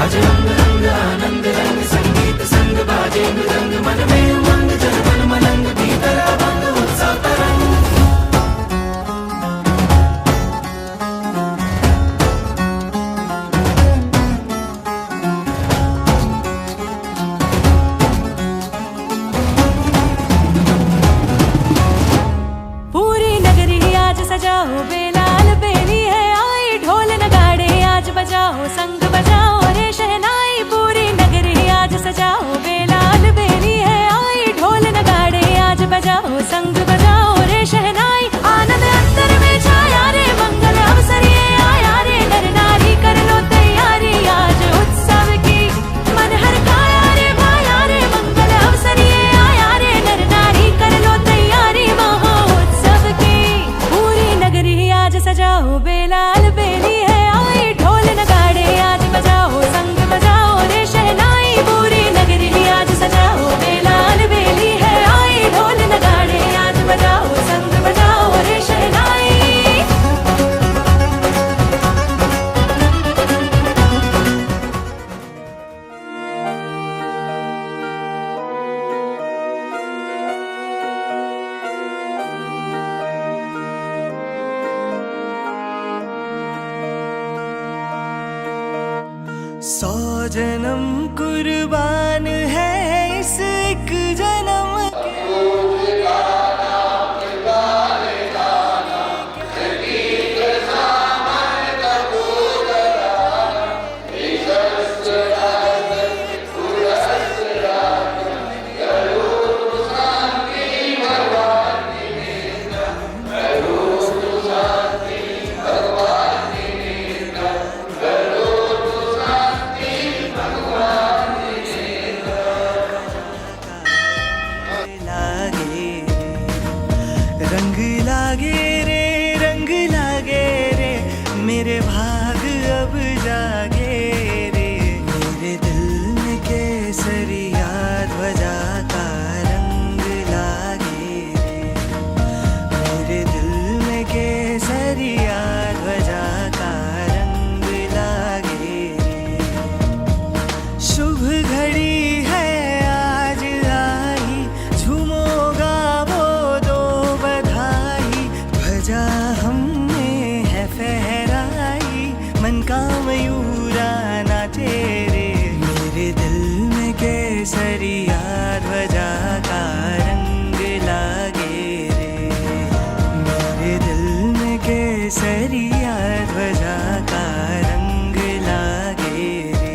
आज रंग रंग आनंद रंग संगीत संग बाजे मृदंग मन में उमंग जन मन मलंग भीतर अभंग उत्सव तरंग। पूरी नगरी आज सजाओ बेलाल बेली है आई, ढोल नगाड़े आज बजाओ संग बजाओ रे शहनाई। पूरी नगरी आज सजाओ बेलाल बेली है आई, ढोल नगाड़े आज बजाओ संग बजाओ रे शहनाई। आनंद अंतर में छाया रे मंगल अवसर ये आया रे, नर नारी कर लो तैयारी आज उत्सव की। मन हर काया रे भाया रे मंगल अवसर ये आया रे, नर नारी कर लो तैयारी महा उत्सव की। पूरी नगरी आज सजाओ बेलाल बेली है आई, ढोल नगाड़े आज बजाओ संग बजाओ रे शहनाई। पूरी नगरी आज सजाओ बेलाल बेली है आई, ढोल नगाड़े आज बजाओ संग बजाओ रे शहनाई। सौ जन्म कुर्बान है इस एक जन्म रंग लागे रे मेरे भाग अब जागे रे। मेरे दिल में केसरिया ध्वजा का रंग लागे रे, मेरे दिल में केसरिया ध्वजा का रंग लागे रे। शुभ घड़ी है आज आई, झूमो गावो दो बधाई। ध्वजा हमने है फहराई, मन का मयूरा नाचे रे। मेरे दिल में केसरिया ध्वजा का रंग लागे रे, मेरे दिल में केसरिया ध्वजा का रंग लागे रे।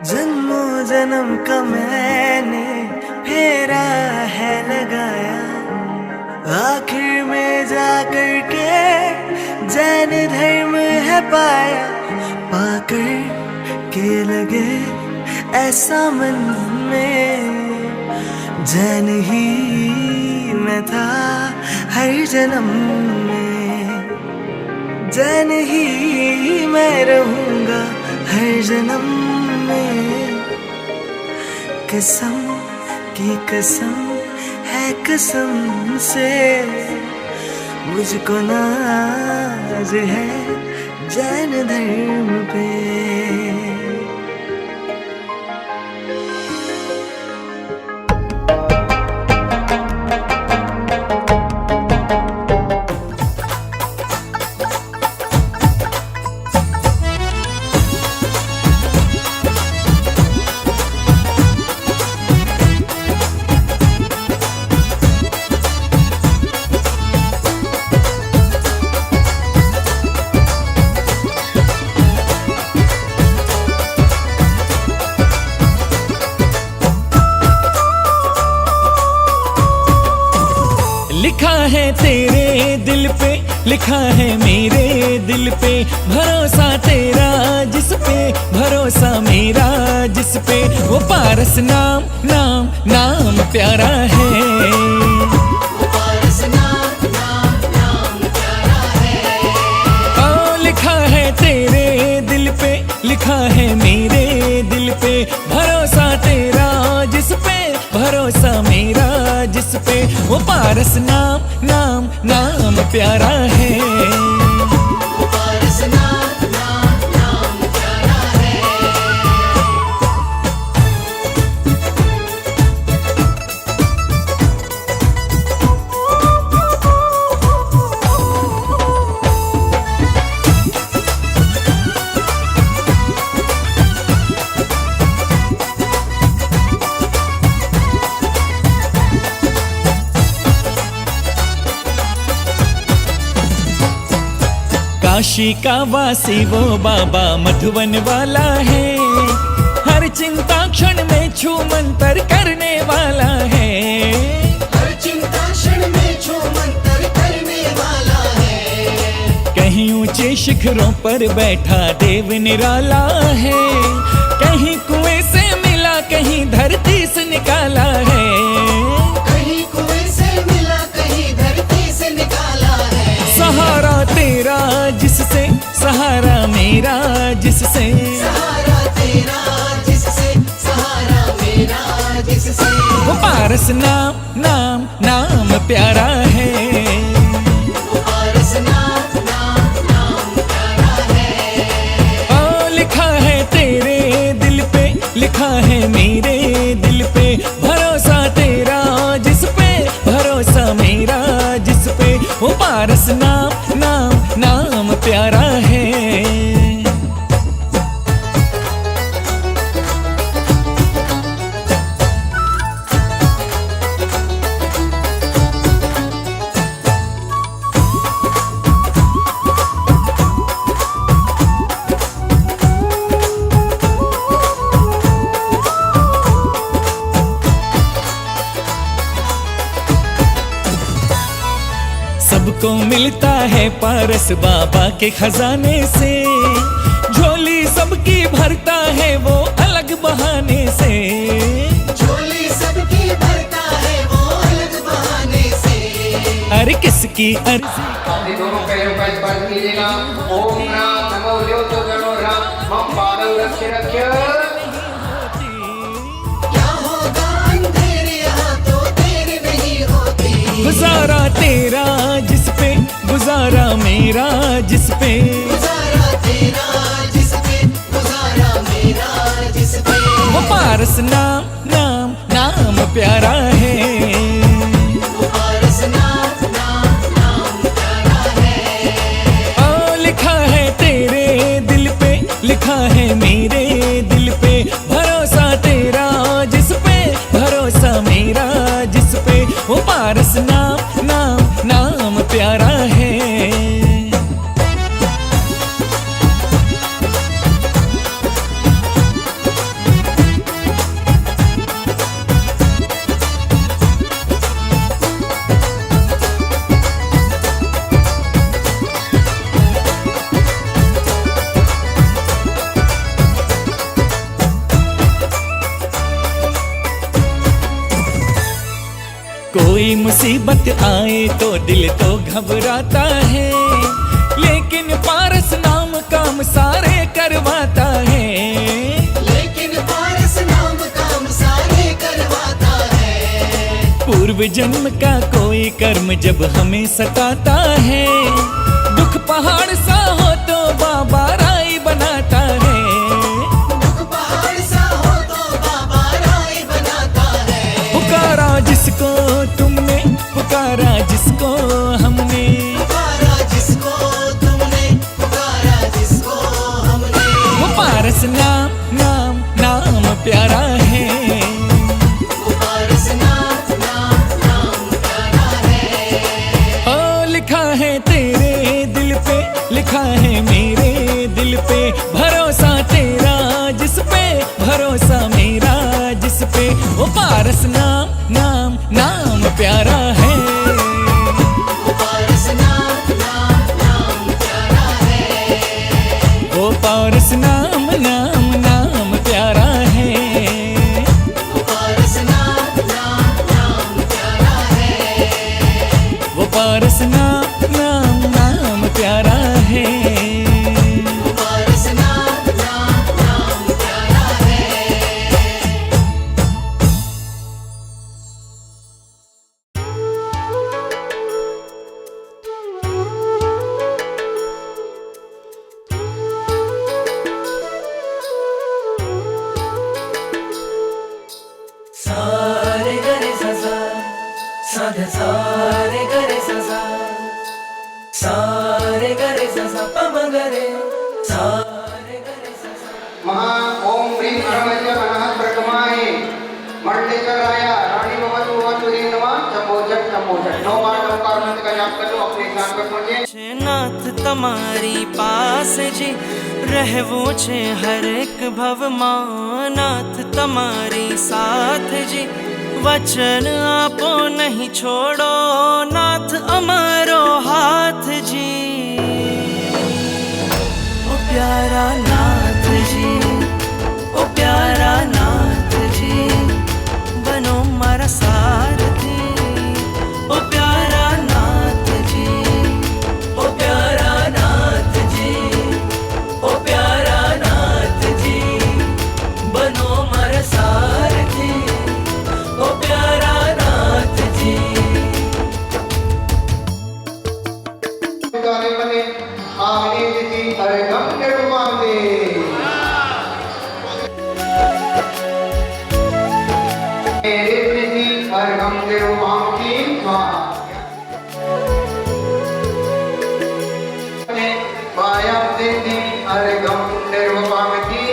जन्मों जन्म का मैंने फेरा है लगाया, आखिर में जाकर के जैन धर्म है पाया। पाकर के लगे ऐसा मन में, जैन ही मैं था हर जन्म में, जैन ही मैं रहूंगा हर जन्म में। कसम की कसम है कसम से, मुझको नाज है जैन धर्म पे। लिखा है तेरे दिल पे लिखा है मेरे दिल पे, भरोसा तेरा जिस पे, भरोसा मेरा जिस पे, वो पारस नाम नाम नाम प्यारा है। पारस नाम नाम नाम प्यारा है। ओ लिखा है तेरे दिल पे, लिखा है मेरे दिल पे, भरोसा तेरा जिस पे, भरोसा मेरा जिस पे, वो पारस नाम नाम नाम प्यारा है। पारस नाम नाम नाम प्यारा है। काशी का वासी वो बाबा मधुवन वाला है, हर चिंता क्षण में छू मंतर करने वाला है। हर चिंता क्षण में छू मंतर करने वाला है। कहीं ऊंचे शिखरों पर बैठा देव निराला है, कहीं कुएं से मिला कहीं धरती से निकाला है। कहीं कुएं से मिला कहीं धरती से निकाला है। सहारा तेरा जिससे, सहारा मेरा जिससे, सहारा तेरा जिससे, सहारा मेरा जिससे, वो पारस नाम नाम नाम प्यारा है। पारस नाम नाम नाम प्यारा है। ओ लिखा है तेरे दिल पे, लिखा है मेरे दिल पे, भरोसा तेरा जिस पे, भरोसा मेरा जिस पे, वो पारस नाम नाम नाम प्यारा है। सबको मिलता है पारस बाबा के खजाने से, झोली सबकी भरता है वो अलग बहाने से। झोली सबकी भरता है वो अलग बहाने से। अरे किसकी अर्जी अपने दोनों पैरों का स्पर्श कीजिएगा। ओम राम नमो ज्योतो गणो राम मम पादं रक्ष रक्ष। क्या होगा अंधेरे हाथों तेरे नहीं होती। गुजारा तेरा जिस पे, गुजारा मेरा जिस पे, गुजारा तेरा जिस पे, गुजारा मेरा जिस पे, वो पारस नाम नाम नाम प्यारा है। पारस नाम नाम नाम प्यारा है। ओ लिखा है तेरे दिल पे, लिखा है मेरे दिल पे, भरोसा तेरा जिस पे, भरोसा मेरा जिस पे, वो पारस नाम नाम नाम प्यारा है। कोई मुसीबत आए तो दिल तो घबराता है, लेकिन पारस नाम काम सारे करवाता है। लेकिन पारस नाम काम सारे करवाता है। पूर्व जन्म का कोई कर्म जब हमें सताता है, दुख पहाड़ सा हो तो बाबा राई बनाता है। दुख पहाड़ सा हो तो बाबा राय बनाता है। पुकारा जिसको तुमने, पुकारा जिसको हमने, पुकारा जिसको तुमने, पुकारा जिसको हमने, वो पारस नाम नाम नाम प्यारा है। पारस नाम नाम नाम प्यारा है। ओ लिखा है तेरे दिल पे, लिखा है मेरे दिल पे, भरोसा तेरा जिस पे, भरोसा मेरा जिस पे, वो पारस नाम नाम नाम प्यारा है। पारस नाम नाम वो पारस नाम नाम नाम प्यारा है, पारस नाम नाम नाम प्यारा है, वो पारस नाम नाम नाम प्यारा है। पारस नाम नाम नाम प्यारा है। सारे गरे ससा साधे सारे गरे ससा सारे गरे ससा पम गरे सारे गरे ससा। महा ओम ह्रीं परमज्ञ अनाथ प्रगमाय मंडलेश्वराय रानी भवतु वसुरी नमः। चंबोजट चंबोजट 9 बार नौकार मंत्र का जाप कर लो, अपने ज्ञान को समझिए। नाथ तमारी पास जी रहवो छे हर एक भव मां, नाथ तमारी साथ जी वचन आपो नहीं छोड़ो, नाथ अमारो हाथ जी। ओ प्यारा नाथ जी, ओ प्यारा नाथ जी, बनो मारा सारथी। ओ प्यारा नाथ जी, ओ प्यारा नाथ जी, ओ प्यारा नाथ जी, बनो मारा सारथी। ओ प्यारा नाथ जी। गाने बने आने जी हर गम निर्वादे। मेरे प्रीति हर गम निर्वादी माया देती हर गम निर्वादी।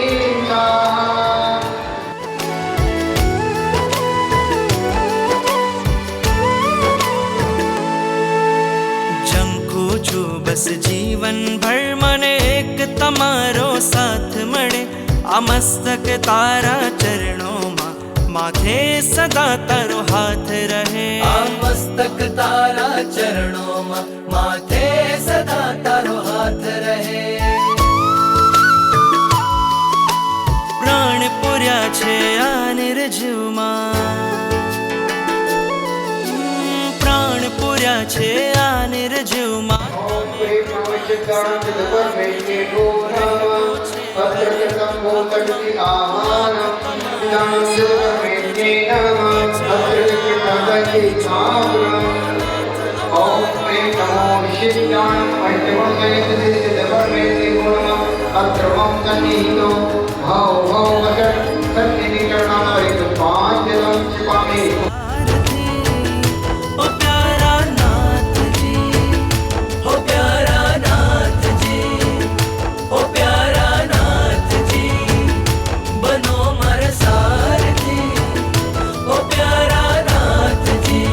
जंको जो बस जीवन भर मने एक तमारो साथ मळे, आ मस्तक तारा चरणों मां माथे सदा तारो हाथ रहे। मस्तक तारा चरणों में माथे सदा तारो हाथ रहे। प्राण पुर्या छे आ निर्जीव मां, प्राण पुर्या छे आ निर्जीव मां। ओ प्यारा नाथ जी, ओ प्यारा नाथ जी, ओ प्यारा नाथ जी, बनो मारा सारथी। ओ प्यारा नाथ जी।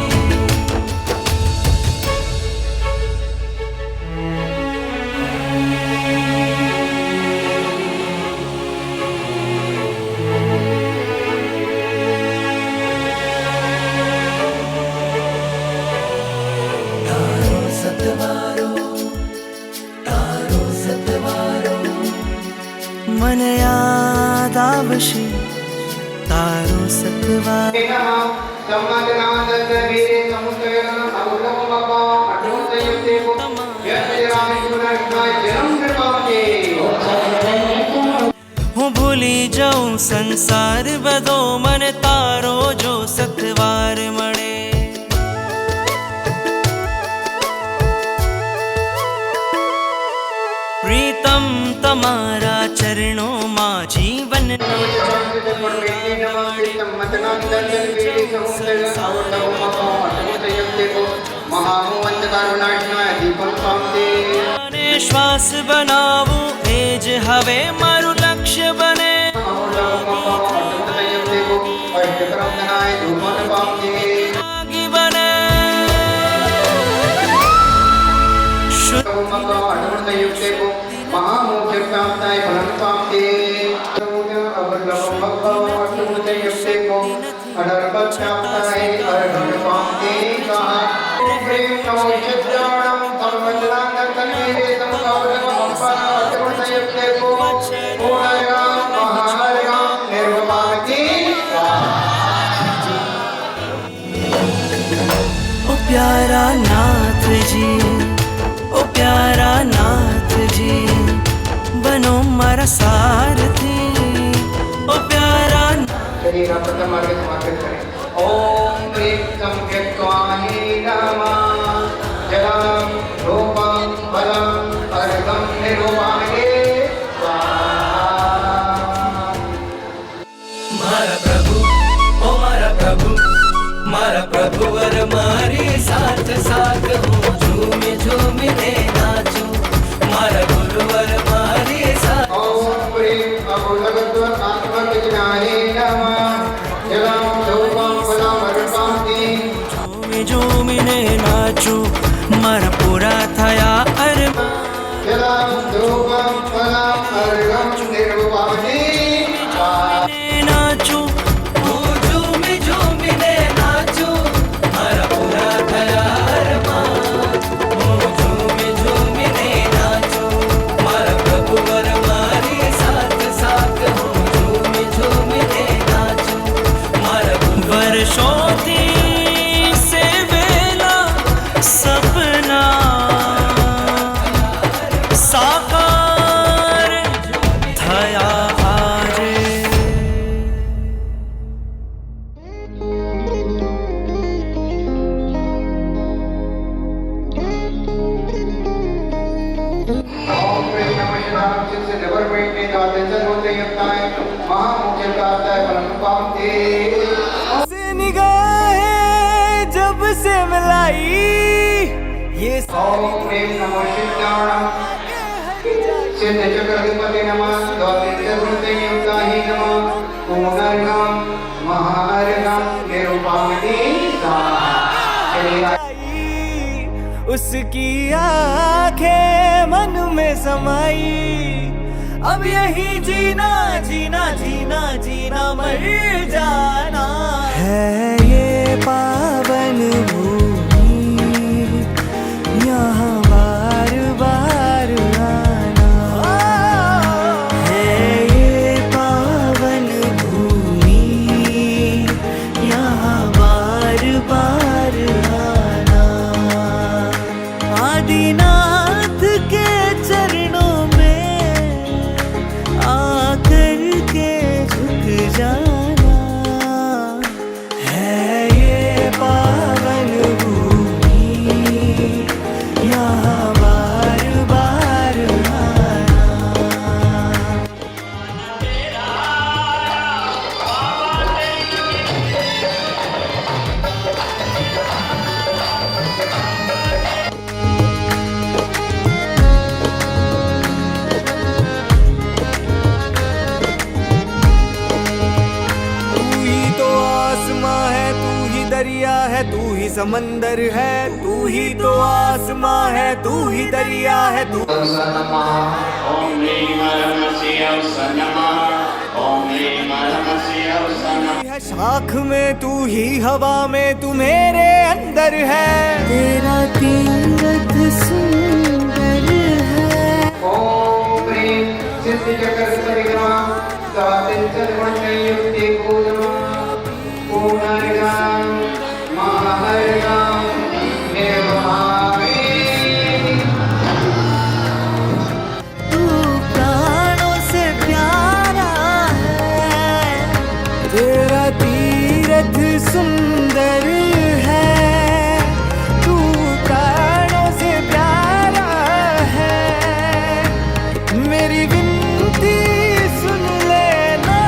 तारो सतवारो तारो सतवारो मन याद आवशे तारो सतवार। હું ભૂલી જાઉં સંસાર બધો, મને તારો જો સતવાર મળે। પ્રીતમ તમારા ચરણોમાં જીવન અને શ્વાસ બનાવું એ જ હવે મારું લક્ષ્ય બને। આગી બને शुद्ध हमारा सारथी ओ प्यारा। चलिए प्रथम मार्ग समर्पित करें। ओम ह्रीं संख्यक्वाहि नमः। जलं रूपं फलं अर्घं निरूपयामि। मारा प्रभु ओ मारा प्रभु, मारा प्रभु वर मारी साथ साथ हूँ, झूमे झूमे ने नाचू, मारा गुरुवर मारी साथ। ओम ह्रीं अभूतगत्वात्मविज्ञाने नमः। जलं रूपं फलं अर्घं झूमी झूमी ने नाचू, मारा पूरा थया अरमान। जलं रूपं फलं अर्घं निरूपयामि। नाचू झूमे झूमे ने नाचू, मारा पूरा थया अरमान। झूमे झूमे ने नाचू, मारा प्रभु वर मारी साथ साथ हूँ, झूमे झूमे ने नाचू, मारा वर्षों थी से वेला सपना साकार थया आरे। ओम ह्रीं नमः शिवाय। जिससे never maintain का अध्ययन होते ही अपना है महामुख्य का आता है फलम पामते। से निगाहें जब से मिलाई ये ओम ह्रीं नमः शिवाय। सिद्ध चक्रधिपति नमः। द्वादश होते ही अपना ही नमः पूर्णगम महार्घम निरूपयामि। चलिए उसकी आंखें मन में समाई, अब यही जीना जीना जीना जीना मर जाना है। ये पावन भूमि यहाँ बार बार आना है। ये पावन भूमि यहाँ बार बार आना। आदिनाथ के चरणों में आकर के झुक जाना है। ये पावन भूमि यहाँ बार बार आना। तू ही तो आसमां है, तू ही दरिया है, तू ही समंदर है। तू ही तो आसमां है, तू ही दरिया है, तू ओम ह्रीं नमः नमः। ओम ह्रीं नमः। है शाख में, तू ही हवा में, तू मेरे अंदर है। तेरा तीरथ सुंदर है। ओम ह्रीं सिद्ध चक्रधिपति नमः। द्वादश होते ही अपने पूर्णगम महार्घम निरूपयामि। तू प्राणों से प्यारा है, तेरा तीरथ सुंदर है। तू प्राणों से प्यारा है, मेरी विनती सुन लेना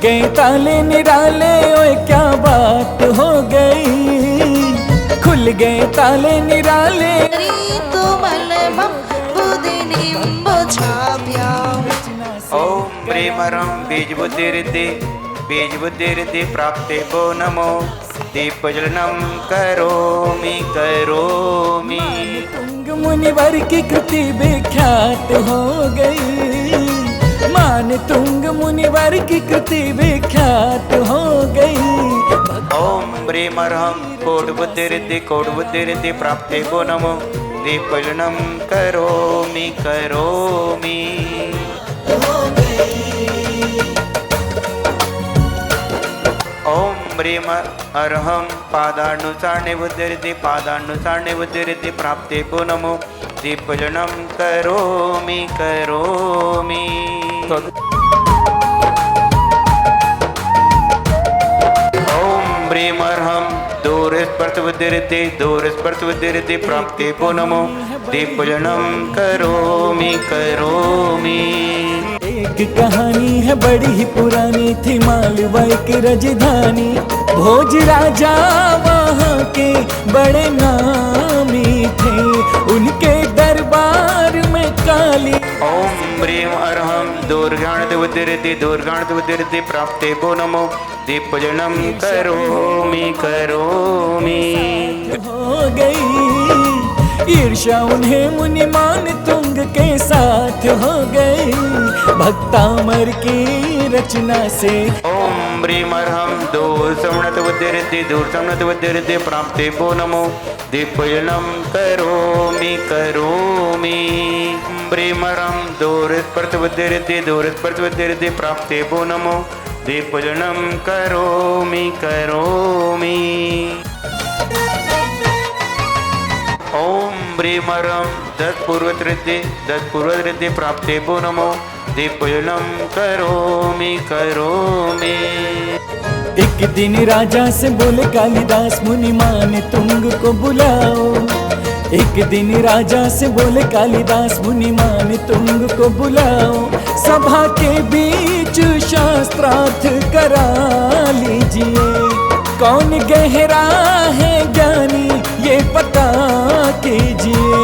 गए ताले निराले, ओए क्या बात हो गई, खुल गए ताले निराले। ओम ब्रीमरं बीजबुद्धिरिद्धि प्राप्ते वो नमो दीपज्वलनं करोमि करोमि। तुंग मुनिवर की कृति विख्यात हो गई, मान तुंग मुनिवर की कृति विख्यात हो गई। ओम ब्रीमरं कोटबुद्धिरिद्धि प्राप्ते वो नमो दीपज्वलनं करोमि करोमि। ओम ब्रीम अर्हं पादानुसारणे बुद्धिरिद्धि प्राप्ते वो नमो दीपज्वलनं करोमि करोमि। ओम ब्रीम अर्हं दूरस्पर्श बुद्धिरिद्धि प्राप्ते वो नमो दीपज्वलनं करोमि करोमि। एक कहानी है बड़ी ही पुरानी, थी मालवा की राजधानी, भोज राजा वहाँ के बड़े नामी थे, उनके दरबार में काली। ओम ब्रीम अर्हं दूरगाणित प्राप्ते वो नमो दीपज्वलनं करोमि करोमि। हो गई ईर्ष्या उन्हें मुनिमान तुंग के साथ हो गई, भक्तामर की रचना से। ओम ब्रीम अर्हं दूरसंवृत बुद्धिरिद्धि प्राप्ते वो नमो दीपज्वलनं करोमि करोमि। ब्रीम अर्हं दूरस्पर्श बुद्धिरिद्धि प्राप्ते वो नमो दीपज्वलनं करोमि करोमि। ओम ब्रीमरं दत्पूर्वरिद्धि प्राप्ते वो नमो दीपज्वलनं करोमि करोमि। एक दिन राजा से बोले कालिदास, मुनिमान तुंग को बुलाओ। एक दिन राजा से बोले कालिदास, मुनिमान तुंग को बुलाओ। सभा के बीच शास्त्रार्थ करा लीजिए, कौन गहरा है ज्ञानी ये पता कीजिए।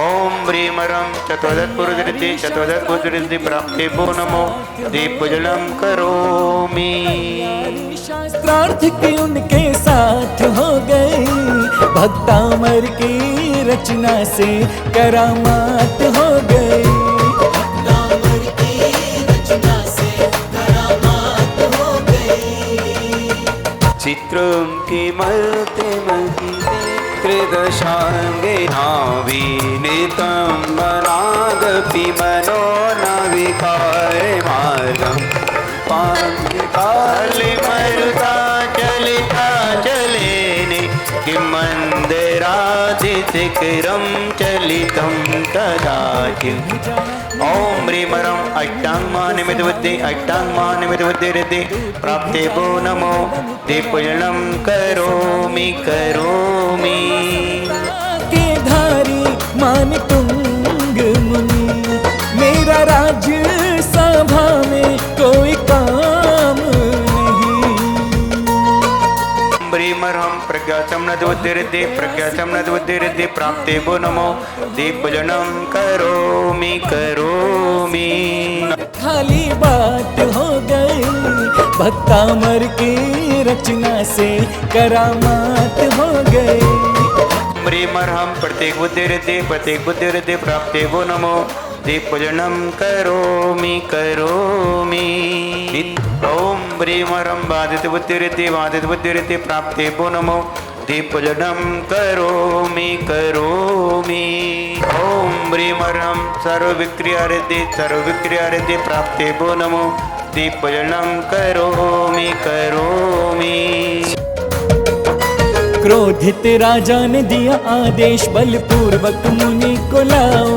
ओम ब्रीमरं चतुर्दत्पुरुषरिद्धि प्राप्ते वो नमो दीपज्वलनं करोमि। शास्त्रार्थ की उनके साथ हो गई, भक्तामर की रचना से करामात हो गई। चित्रं किमर्ते त्रिदशाङ्गे नावीनितं मनागपि मनो न विकारे मार्गं काले मरुता चलिता चलेने किं मन्दिरादिशिखरं चलितं कदाचित्। ओम ब्रीमरं अष्टाङ्गमानिमितबुद्धि प्राप्ते वो नमो दीपज्वलनं करोमि करोमि। के धारी मान तुंग मुनि, मेरा राज्य सभा में कोई काम नहीं। ब्रीमरं प्रज्ञासम्पन्नबुद्धिरिद्धि प्राप्ते वो नमो दीपज्वलनं करोमि करोमि। खाली बात हो गई, भक्तामर की रचना से करामात हो गई। ब्रीमरं प्रत्येक बुद्धिरिद्धि प्राप्ते वो नमो दीपज्वलनं करोमि करोमि। ओम ब्रीमरं बाधित बुद्धिरिद्धि प्राप्ते वो नमो दीपज्वलनं करोमि करोमि। ओम ब्रीमरं सर्वविक्रियारिद्धि प्राप्ते वो नमो दीपज्वलनं करोमि करोमि। क्रोधित राजा ने दिया आदेश, बलपूर्वक मुनि को लाओ।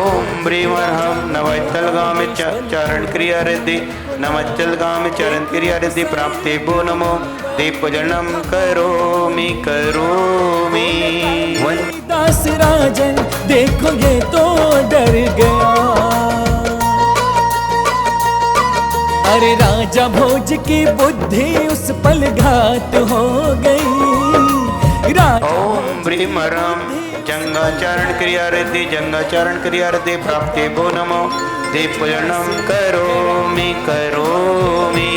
ओम ब्रीमरं नवचलगामि चरण क्रिया रिद्धि प्राप्ते वो नमो दीपज्वलनं करोमि करोमि। दास राजन देखो ये तो डर गया, अरे राजा भोज की बुद्धि उस पल घात हो गई। ओम ब्रीम ह्रम जंगाचरण क्रिया रिद्धि जंगाचरण क्रिया रिद्धि प्राप्ति भो नमो दीपूजनम करोमि करोमि।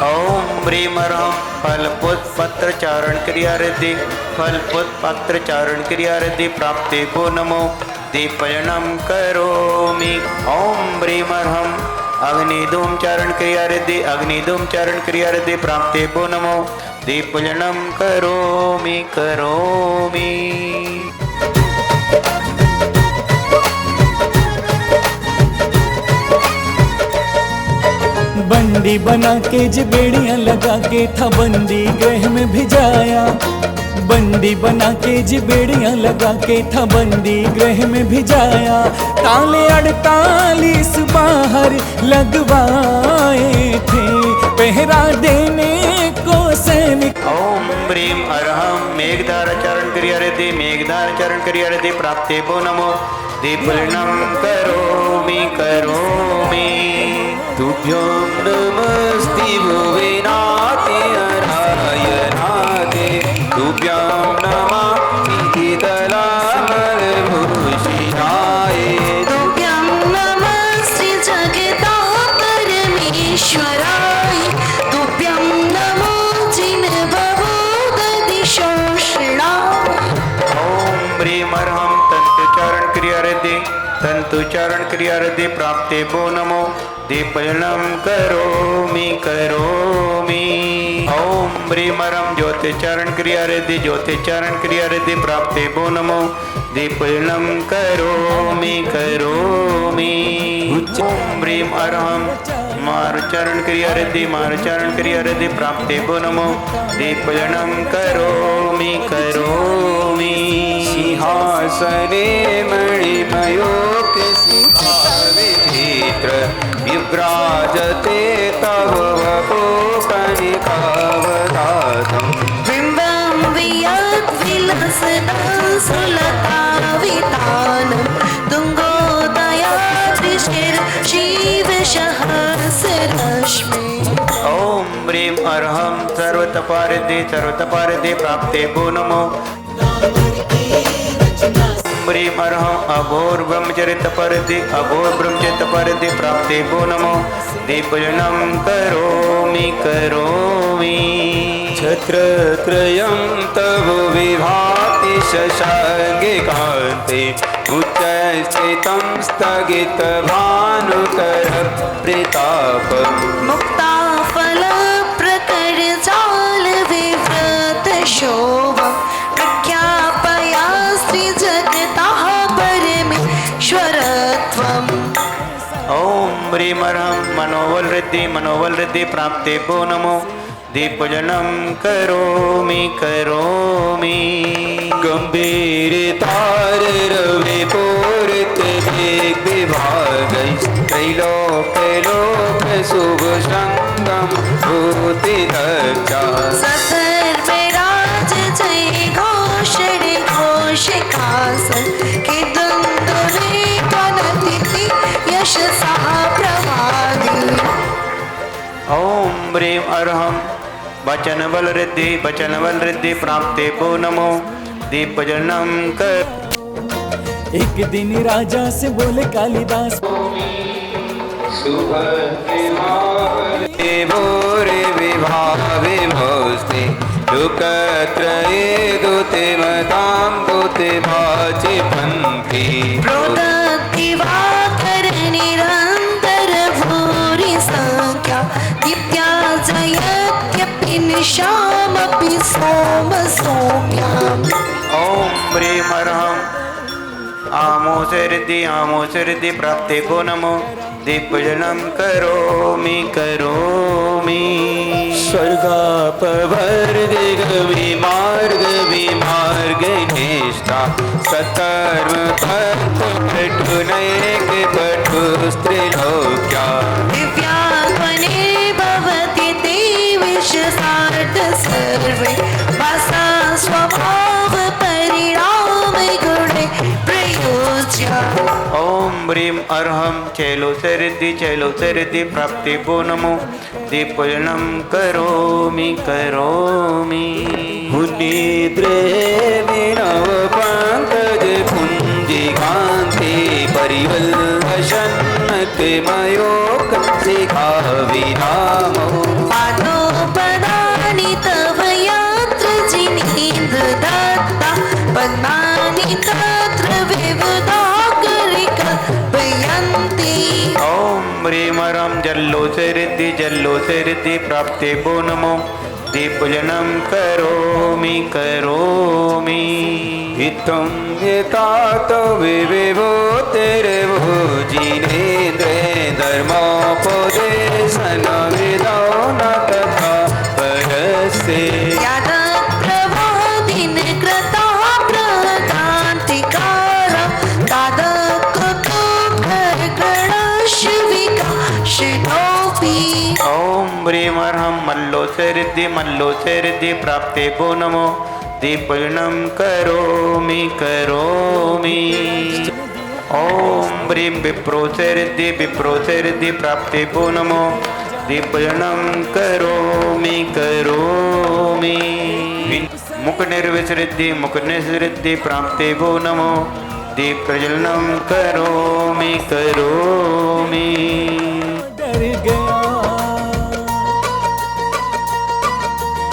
ओम ब्रीम ह्रम फल पुष्प पत्र चारण क्रिया रिद्धि फल पुष्प पत्र चारण क्रिया रिद्धि प्राप्ति भो नमो दीपूजनम करोमि। ओम ब्रीम ह्रम अग्निधूम चारण क्रिया रिद्धि अग्निधूम चारण क्रिया रिद्धि प्राप्ति भो नमो दीपूजनम करोमि करोमि। बंदी बना के बेड़ियां लगा के था बंदी गृह में भिजाया। बंदी बना के बेड़ियां लगा के था बंदी गृह में भिजाया। ताले 48 बाहर लगवाए थे पहरा देने को सैनिक। ओम ब्रीम अरहम मेघधार चरण क्रिया रिद्धि मेघधार चरण क्रिया रिद्धि प्राप्ति भो नमो दीपूजनम करोमि करोमि। तुभ्यों नमस्ते भुवे नाते नारायणाते तुभ्यों नमः शीतलामलभूषिताय तुभ्यं नमः श्री जगता परमेश्वराय तुभ्यं नमो जिनबोधदिशोषणाय। ओम ब्रीम अरहम तंतुचारण क्रिया रिद्धि तंतुचारण क्रिया रिद्धि प्राप्ति भो नमो दीपूजनम करोमि करोमि। ओम ब्रीम ह्रम ज्योतिचारण क्रिया रिद्धि ज्योतिचारण क्रिया रिद्धि प्राप्ति भो नमो दीपूजनम करोमि करोमि। ओम ब्रीम अरहम मारुचरण क्रिया रिद्धि मारुचरण क्रिया रिद्धि प्राप्ति भो नमो दीपूजनम करोमि करोमि। सिंहासने मणिमयो विचित्र विभ्राजते तव वपुकनिकावदातम् बिम्बं वियद्विलसता सुलतावितानं तुङ्गोदयाद्रिशिरशिवसहस्ररश्मि। ओम ब्रीम अरहम सर्वतपारिद्धि सर्वतपारिद्धि प्राप्ते भो नमो ब्रीम अरहम अघोर ब्रह्मचरित परिधि अघोर ब्रह्मचरित परिधि प्राप्ति भो नमो दीपूजनम करोमि करोमि। छत्रत्रयं तव विभाति शशाङ्गे कान्ते उच्चस्थितं स्थगित भानुकर प्रताप। मुक्ताफल प्रकर जाल विव्रत शोभा प्रख्यापया श्री जगतः परमेश्वरत्वम्। ओम ब्रीम अरहम मनोबल रिद्धि प्राप्ते भो नमो दीपूजनम करोमि करोमि। गंभीर तार रवि पूरित वेग विभागै त्रैलोक लोक शुभ संगम भूति दक्षा। ससर्वराज जय घोषण घोषिकासन के दुंदुभि त्वनतिथि यशसा प्रभागी। ओम ब्रीम अरहम वचन बल रिद्धि प्राप्ते भो नमो दीपूजनम कर। एक दिन राजा से बोले कालिदास भोरे विभावे भोस्ते लोकत्रये दूते मतां दूते भाचे पंथी। प्रोदक्तिवाकर निरन्तर भूरि संख्या दीप्त्या जयत्यपि निशामपि सोम सौम्याम्। ओम ब्रीम अरहम आमोस रिद्धि प्राप्ते भो नमो दीपूजनम करोमि करोमि। स्वर्गापवर्ग विमार्ग विमार्ग निष्ठा सत्कर्म पटुनैक पटु स्त्रीलोक्या। दिव्यात्मने भवति ते विश्वसार्थ सर्वे वासा स्वभाव परिणाम गुणे प्रयोज्य। ओम ब्रीं अर्हं चैलो से रिद्धि प्राप्ति भो नमो दीपजनं करोमि मुनिद्रे विनव पंकज कुंजी कांति परिवल्लशन्नते मयोक शिखा विरामो पादोपदानि तव यत्र जिनेन्द्र दत्ता पद्मानि तत्र विविधाकरिकल्पयन्ति ॐ ह्रीं ह्रं जल्लो से रिद्धि प्राप्ते भो नमो दीपजनं करोमि इत्थं एतात विविभो तेरे वो जिनेन्द्रे धर्मोपदेशन विदो न तथा परस्ते यादप्रबोधिन कृता प्रदान्तिकार तादकुतुभ्यर्गणस्य विकाशितोऽपि ॐ ह्रीं ह्रं मल्लो से रिद्धि प्राप्ते भो नमो दीपजनं करोमि ॐ ह्रीं विप्रो से रिद्धि प्राप्ते भो नमो दीपजनं करोमि मुख निर्विसृद्धि प्राप्ते भो नमो दीपजनं करोमि डर गया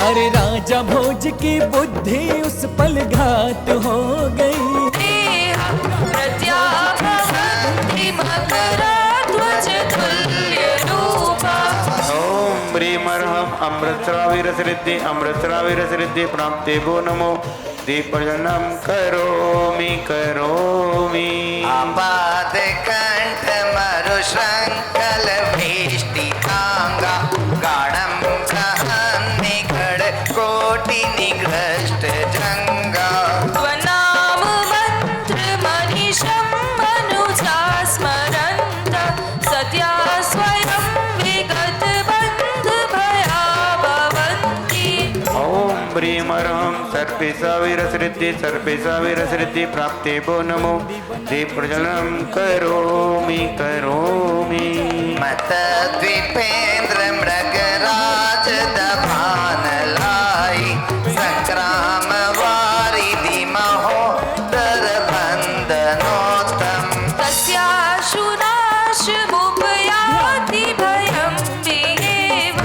अरे राजा भोज की बुद्धि उस पल घात हो गई ॐ ह्रीं ह्रं अमृतस्रावी रसरिद्धि प्राप्ते भो नमो दीपजनं करोमि आपादकण्ठ मरुशङ्कल भीष्टिताङ्गा गाढं सहं निगड कोटि निग्रष्ट जङ्गा त्वनाम मन्त्र मनीषं मनुजा स्मरन्त सत्या स्वयं विगत बन्ध भया भवन्ति ॐ ह्रीं ह्रं सर्पेशावी रसरिद्धि प्राप्ते भो नमो दीपजनं करोमि मत द्वीपेन्द्र मृगराज दभानलाई संग्राम वारिधि महोदर बन्धनोत्तम तस्याशुनाशमुपयाति भयं विहेव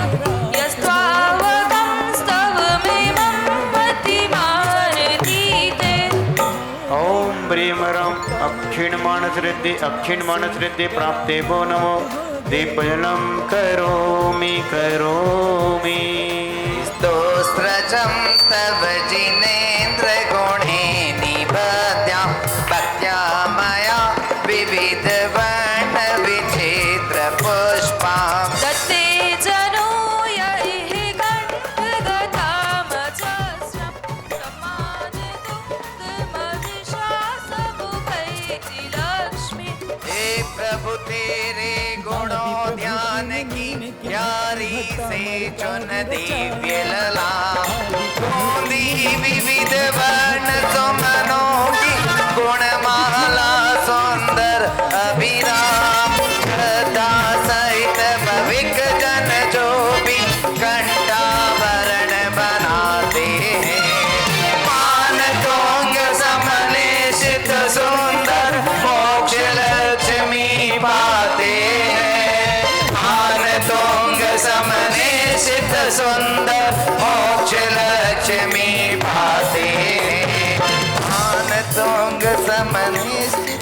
यस्त्वावगंस्तवमिमं मतिमानतीते ॐ ह्रीं ह्रं अक्षिणमानसरिद्धि प्राप्ते भो नमो दीपजनं करोमि स्तोत्रजं तव जिनेन्द्र गुणे निबध्या भक्त्या मया विविध वर्ण विचित्र पुष्पां दत्ते जनो यैः कण्ठगतामजस्रं प्रमादतुङ्गमहिषासमुपैति लक्ष्मी हे प्रभु तेरे गुणों ध्यान की प्यारी से चुन दिव्य लला बोली विविध वर्ण सुमनों की गुणमाला सुंदर अभिराम श्रद्धा सहित भविक जन जो भी कंठाभरण बनाते हैं मान तोंग समलेशित सुंदर मोक्ष लक्ष्मी पाते हैं मान तोंग समलेशित सुंदर मोक्ष लक्ष्मी पाते हैं मान तोंग समलेशित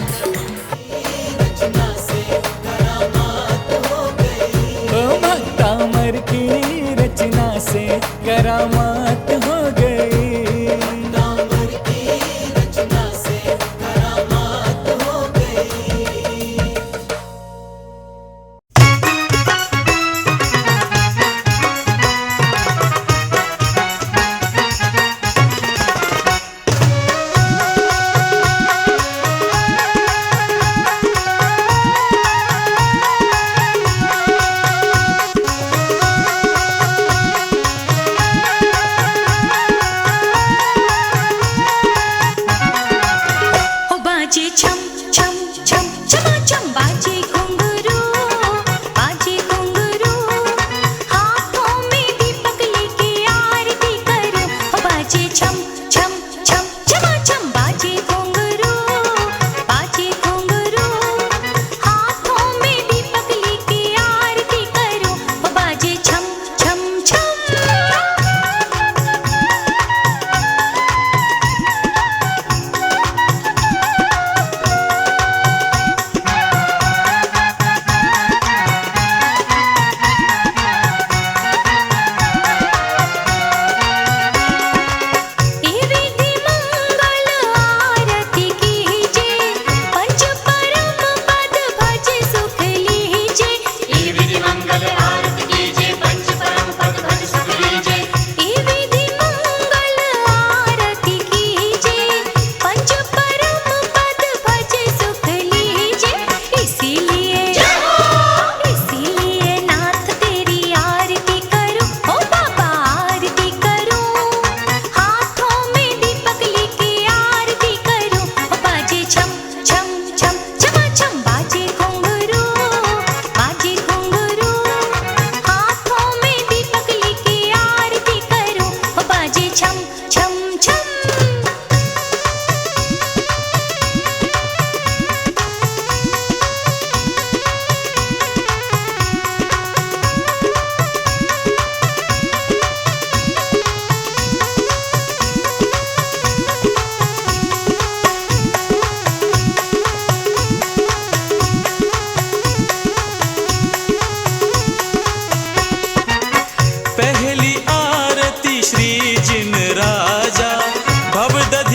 ओ भक्तामर की रचना से करामात हो गई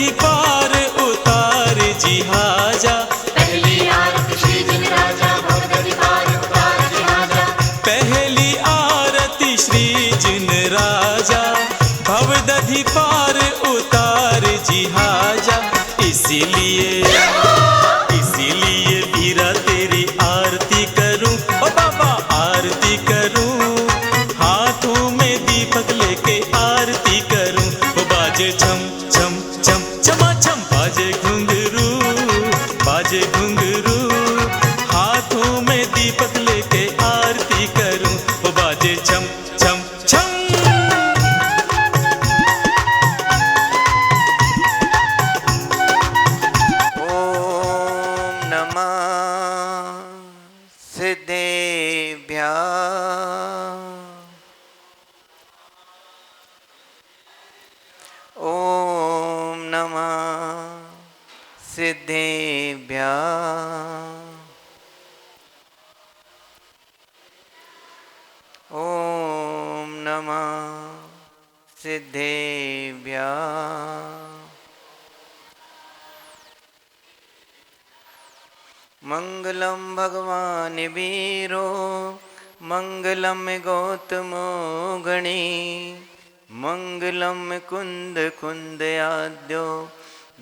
दधी पार उतार जी हाजा। पहली आरती श्री जिन राजा भवदधि पार उतार जी हाजा। पहली आरती श्री जिन राजा भवदधि पार उतार जी हाजा। इसीलिए वीरा तेरी आरती करूं, ओ बाबा आरती करूं, हाथों में दीपक लेके आरती करूं। ओ बाजे छम छम छम छमा छम, बाजे घुंघरू बाजे घुंघरू, हाथों में दीपक लेके आरती करूं। ओ बाजे छम छम छम। ओम नमः सिद्धेभ्यः। ओम नमः सिद्धेभ्यः। ओम नमः सिद्धेभ्यः। मंगलम भगवान वीरो मंगलम गौतमो गणी, मंगलम कुंद कुंद आद्यो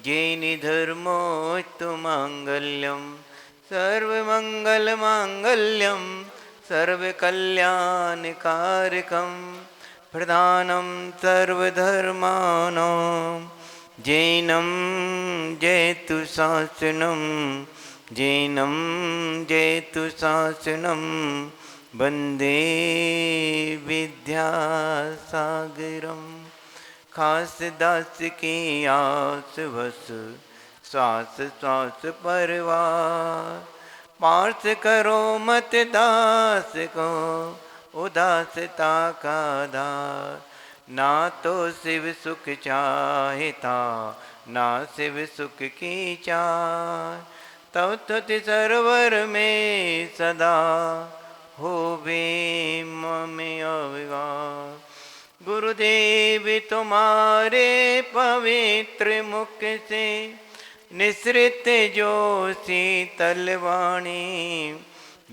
जैनि धर्मोस्तु मांगल्यम, सर्वमंगल मांगल्यम सर्वकल्याणकारकम, प्रधानम सर्वधर्माणां जैनं जयतु शासनम, जैनं जयतु शासनम, वंदे विद्यासागरम। खास दास की आस बस श्वास श्वास परवार, पार्थ करो मत दास को उदासता का दार। ना तो शिव सुख चाहता ना शिव सुख की चाह, तब तुति सरवर में सदा होवे मम अवगार। गुरुदेव तुम्हारे पवित्र मुख से निसृत जो शीतल वाणी,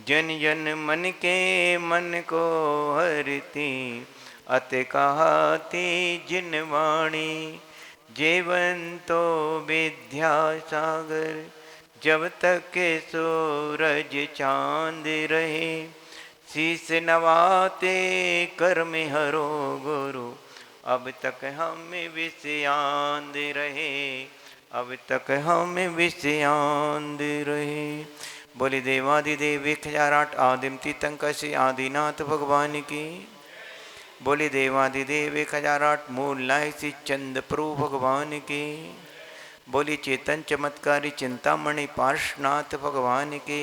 जन जन मन के मन को हरती, अत कहती जिन वाणी। जीवन तो विद्यासागर जब तक के सूरज चांद रहे, शीस नवाते कर में हरो गुरु, अब तक हम विषयांद रहे, अब तक हम विषयांद रहे। बोले देवादिदेव 1008 आदिम तीर्थंकशी आदिनाथ भगवान की। बोले देवादिदेव 1008 मूल लायसी चंद प्रभु भगवान की। बोली चेतन चमत्कारी चिंतामणि पार्श्वनाथ भगवान के।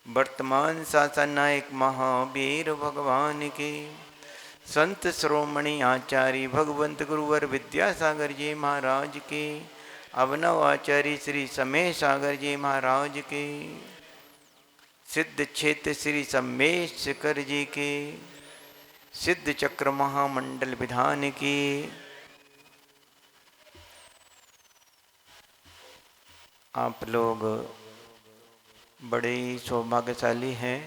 वर्तमान शासन नायक महावीर भगवान के। संत श्रोमणि आचार्य भगवंत गुरुवर विद्यासागर जी महाराज के। अवनव आचार्य श्री समय सागर जी महाराज के। सिद्ध क्षेत्र श्री सम्मेशकर जी के। सिद्ध चक्र महामंडल विधान की। आप लोग बड़े ही सौभाग्यशाली हैं।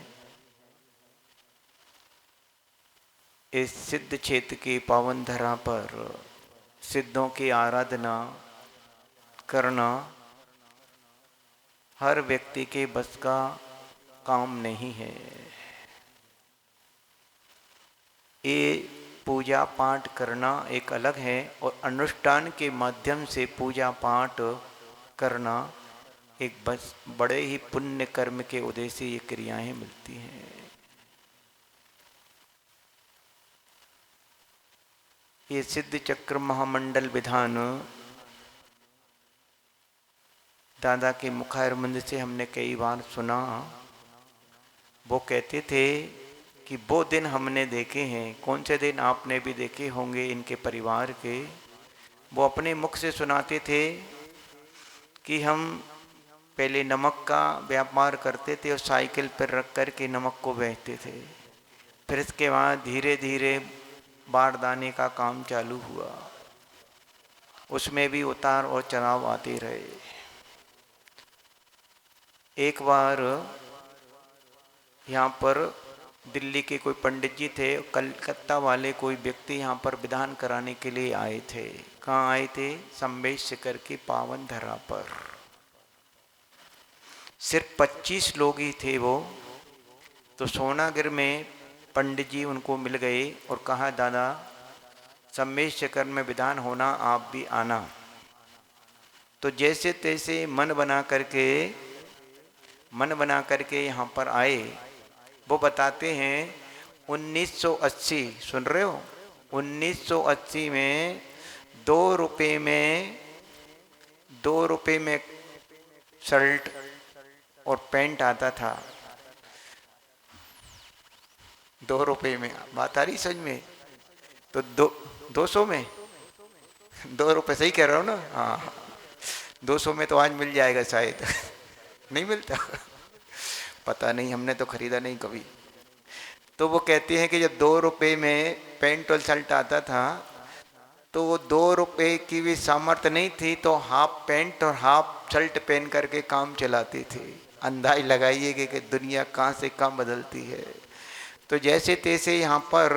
इस सिद्ध क्षेत्र की पावन धरा पर सिद्धों की आराधना करना हर व्यक्ति के बस का काम नहीं है। ये पूजा पाठ करना एक अलग है और अनुष्ठान के माध्यम से पूजा पाठ करना एक बस बड़े ही पुण्य कर्म के उदय से ये क्रियाएं मिलती हैं। ये सिद्ध चक्र महामंडल विधान दादा के मुखारबिंद से हमने कई बार सुना। वो कहते थे कि वो दिन हमने देखे हैं। कौन से दिन आपने भी देखे होंगे इनके परिवार के। वो अपने मुख से सुनाते थे कि हम पहले नमक का व्यापार करते थे और साइकिल पर रख कर के नमक को बेचते थे। फिर इसके बाद धीरे धीरे बारदाने का काम चालू हुआ। उसमें भी उतार और चढ़ाव आते रहे। एक बार यहाँ पर दिल्ली के कोई पंडित जी थे, कलकत्ता वाले कोई व्यक्ति यहाँ पर विधान कराने के लिए आए थे। कहाँ आए थे? संबेशकर की पावन धरा पर। सिर्फ 25 लोग ही थे वो। तो सोनागिर में पंडित जी उनको मिल गए और कहा, दादा संबेशकर में विधान होना, आप भी आना। तो जैसे तैसे मन बना करके यहाँ पर आए। वो बताते हैं 1980, सुन रहे हो, 1980 में 2 रुपए में शर्ट और पैंट आता था। 2 रुपए में, बात आ रही समझ में? तो 200 में, 2 रुपए, सही कह रहा हूँ ना? हाँ, 200 में तो आज मिल जाएगा शायद। नहीं मिलता, पता नहीं, हमने तो खरीदा नहीं कभी। तो वो कहते हैं कि जब 2 रुपए में पैंट और शर्ट आता था तो वो 2 रुपए की भी सामर्थ्य नहीं थी, तो हाफ पैंट और हाफ शर्ट पहन करके काम चलाते थे। अंदाज लगाइए कि दुनिया कहाँ से कहाँ बदलती है। तो जैसे तैसे यहाँ पर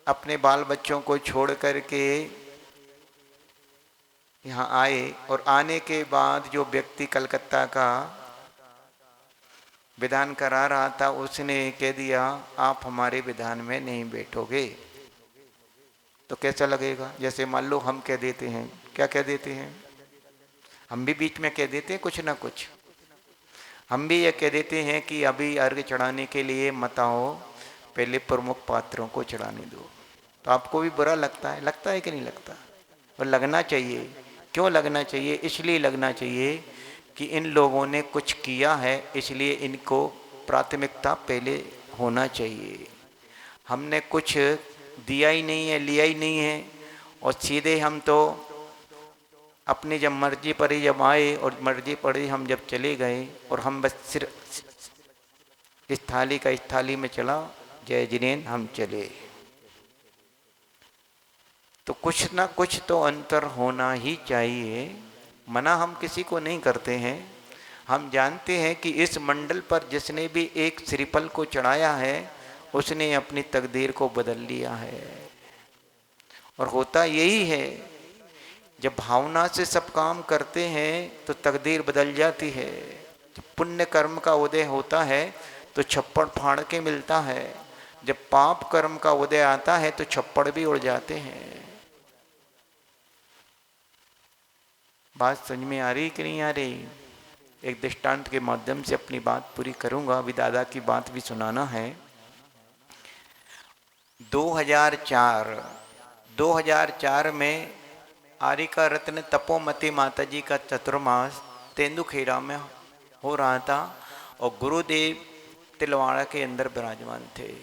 अपने बाल बच्चों को छोड़ करके यहाँ आए, और आने के बाद जो व्यक्ति कलकत्ता का विधान करा रहा था उसने कह दिया, आप हमारे विधान में नहीं बैठोगे। तो कैसा लगेगा? जैसे मान लो हम कह देते हैं, क्या कह देते हैं? हम भी बीच में कह देते हैं कुछ ना कुछ। हम भी ये कह देते हैं कि अभी अर्घ चढ़ाने के लिए मत आओ, पहले प्रमुख पात्रों को चढ़ाने दो। तो आपको भी बुरा लगता है कि नहीं लगता? और लगना चाहिए। क्यों लगना चाहिए? इसलिए लगना चाहिए कि इन लोगों ने कुछ किया है, इसलिए इनको प्राथमिकता पहले होना चाहिए। हमने कुछ दिया ही नहीं है, लिया ही नहीं है, और सीधे हम तो अपनी जब मर्जी पर ही जब आए और मर्जी पर ही हम जब चले गए, और हम बस सिर्फ इस थाली का इस थाली में चला, जय जिनेन हम चले। तो कुछ ना कुछ तो अंतर होना ही चाहिए। मना हम किसी को नहीं करते हैं। हम जानते हैं कि इस मंडल पर जिसने भी एक श्रीफल को चढ़ाया है उसने अपनी तकदीर को बदल लिया है। और होता यही है, जब भावना से सब काम करते हैं तो तकदीर बदल जाती है। जब पुण्य कर्म का उदय होता है तो छप्पड़ फाड़ के मिलता है, जब पाप कर्म का उदय आता है तो छप्पड़ भी उड़ जाते हैं। बात समझ में आ रही कि नहीं आ रही? एक दृष्टांत के माध्यम से अपनी बात पूरी करूंगा। अभी दादा की बात भी सुनाना है। 2004 में आरिका रत्न तपोमती माता जी का चतुर्मास तेंदुखेड़ा में हो रहा था, और गुरुदेव तिलवाड़ा के अंदर विराजमान थे।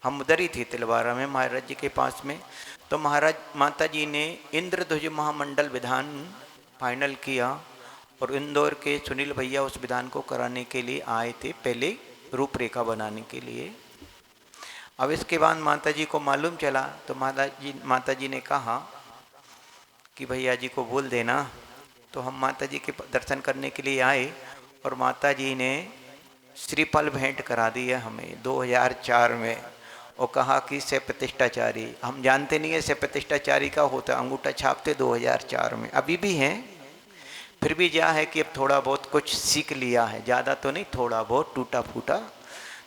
हम उधर ही थे तिलवाड़ा में, महाराज जी के पास में। तो महाराज माता जी ने इंद्रध्वज महामंडल विधान फाइनल किया, और इंदौर के सुनील भैया उस विधान को कराने के लिए आए थे, पहले रूपरेखा बनाने के लिए। अब इसके बाद माता जी को मालूम चला, तो माता जी ने कहा कि भैया जी को बोल देना। तो हम माता जी के दर्शन करने के लिए आए, और माता जी ने श्रीफल भेंट करा दिया हमें 2004 में, और कहा कि से प्रतिष्ठाचारी। हम जानते नहीं है से प्रतिष्ठाचारी का होता, अंगूठा छापते 2004 में, अभी भी हैं। फिर भी क्या है कि अब थोड़ा बहुत कुछ सीख लिया है, ज़्यादा तो नहीं, थोड़ा बहुत टूटा फूटा।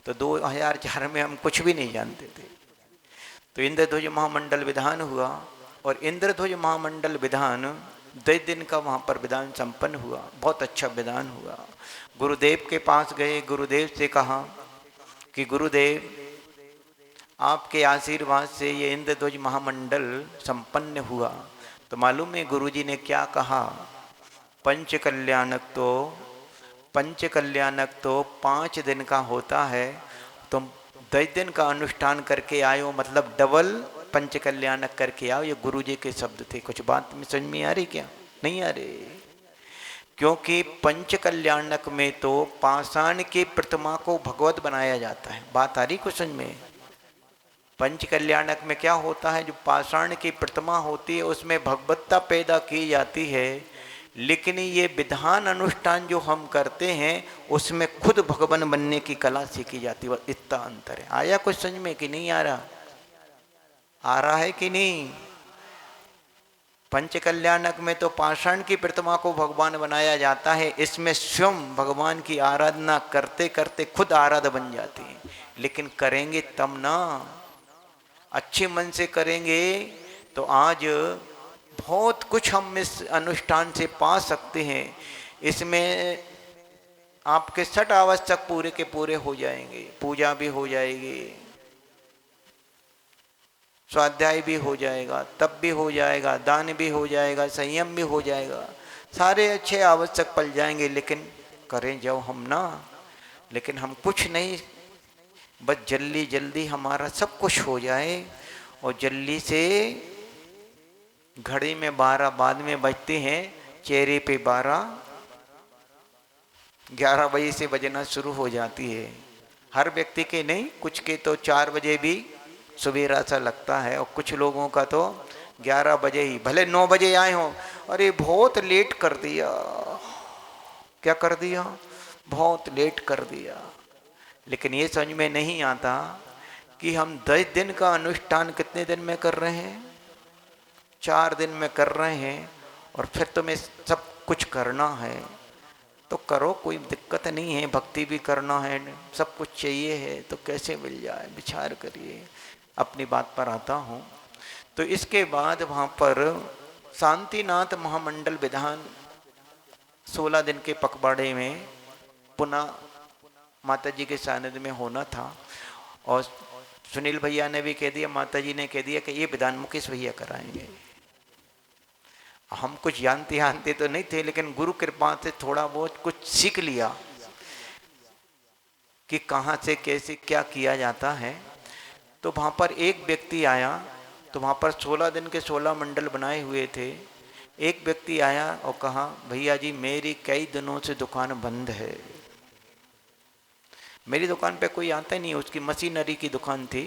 तो 2004 में हम कुछ भी नहीं जानते थे। तो इंद्रध्वज महामंडल विधान हुआ, और इंद्रध्वज महामंडल विधान 10 दिन का वहाँ पर विधान संपन्न हुआ। बहुत अच्छा विधान हुआ। गुरुदेव के पास गए, गुरुदेव से कहा कि गुरुदेव आपके आशीर्वाद से ये इंद्रध्वज महामंडल संपन्न हुआ। तो मालूम है गुरुजी ने क्या कहा? पंच कल्याणक तो 5 दिन का होता है, तुम 10 दिन का अनुष्ठान करके आयो, मतलब डबल पंच कल्याणक करके आओ। ये गुरुजी के शब्द थे। कुछ बात में समझ में आ रही क्या? नहीं आ रही? क्योंकि पंच कल्याणक में तो पाषाण की प्रतिमा को भगवत बनाया जाता है। बात आ रही कुछ समझ में? पंच कल्याणक में क्या होता है, जो पाषाण की प्रतिमा होती है उसमें भगवत्ता पैदा की जाती है, लेकिन ये विधान अनुष्ठान जो हम करते हैं उसमें खुद भगवान बनने की कला सीखी जाती है। इतना अंतर है। आया कुछ समझ में कि नहीं आ रहा? आ रहा है कि नहीं? पंच कल्याणक में तो पाषाण की प्रतिमा को भगवान बनाया जाता है, इसमें स्वयं भगवान की आराधना करते करते खुद आराध्य बन जाती है। लेकिन करेंगे तब ना, अच्छे मन से करेंगे तो आज बहुत कुछ हम इस अनुष्ठान से पा सकते हैं। इसमें आपके 6 आवश्यक पूरे के पूरे हो जाएंगे, पूजा भी हो जाएगी, स्वाध्याय भी हो जाएगा, तप भी हो जाएगा, दान भी हो जाएगा, संयम भी हो जाएगा, सारे अच्छे आवश्यक पल जाएंगे। लेकिन करें जब हम ना, लेकिन हम कुछ नहीं, बस जल्दी जल्दी हमारा सब कुछ हो जाए और जल्दी से घड़ी में 12 बाद में बजते हैं, चेहरे पे 12, 11 बजे से बजना शुरू हो जाती है। हर व्यक्ति के नहीं, कुछ के तो 4 बजे भी सवेरा सा लगता है और कुछ लोगों का तो 11 बजे ही, भले 9 बजे आए हों, अरे बहुत लेट कर दिया। क्या कर दिया? बहुत लेट कर दिया। लेकिन ये समझ में नहीं आता कि हम 10 दिन का अनुष्ठान कितने दिन में कर रहे हैं? 4 दिन में कर रहे हैं। और फिर तुम्हें सब कुछ करना है तो करो, कोई दिक्कत नहीं है। भक्ति भी करना है, सब कुछ चाहिए है तो कैसे मिल जाए, विचार करिए। अपनी बात पर आता हूँ। तो इसके बाद वहाँ पर शांतिनाथ महामंडल विधान 16 दिन के पखवाड़े में पुनः माता जी के सानिध्य में होना था। और सुनील भैया ने भी कह दिया, माता जी ने कह दिया कि ये विधान मुकेश भैया कराएंगे। हम कुछ जानते तो नहीं थे, लेकिन गुरु कृपा से थोड़ा बहुत कुछ सीख लिया कि कहाँ से कैसे क्या किया जाता है। तो वहाँ पर एक व्यक्ति आया, तो वहाँ पर 16 दिन के 16 मंडल बनाए हुए थे। एक व्यक्ति आया और कहा, भैया जी मेरी कई दिनों से दुकान बंद है, मेरी दुकान पे कोई आता ही नहीं। उसकी मशीनरी की दुकान थी।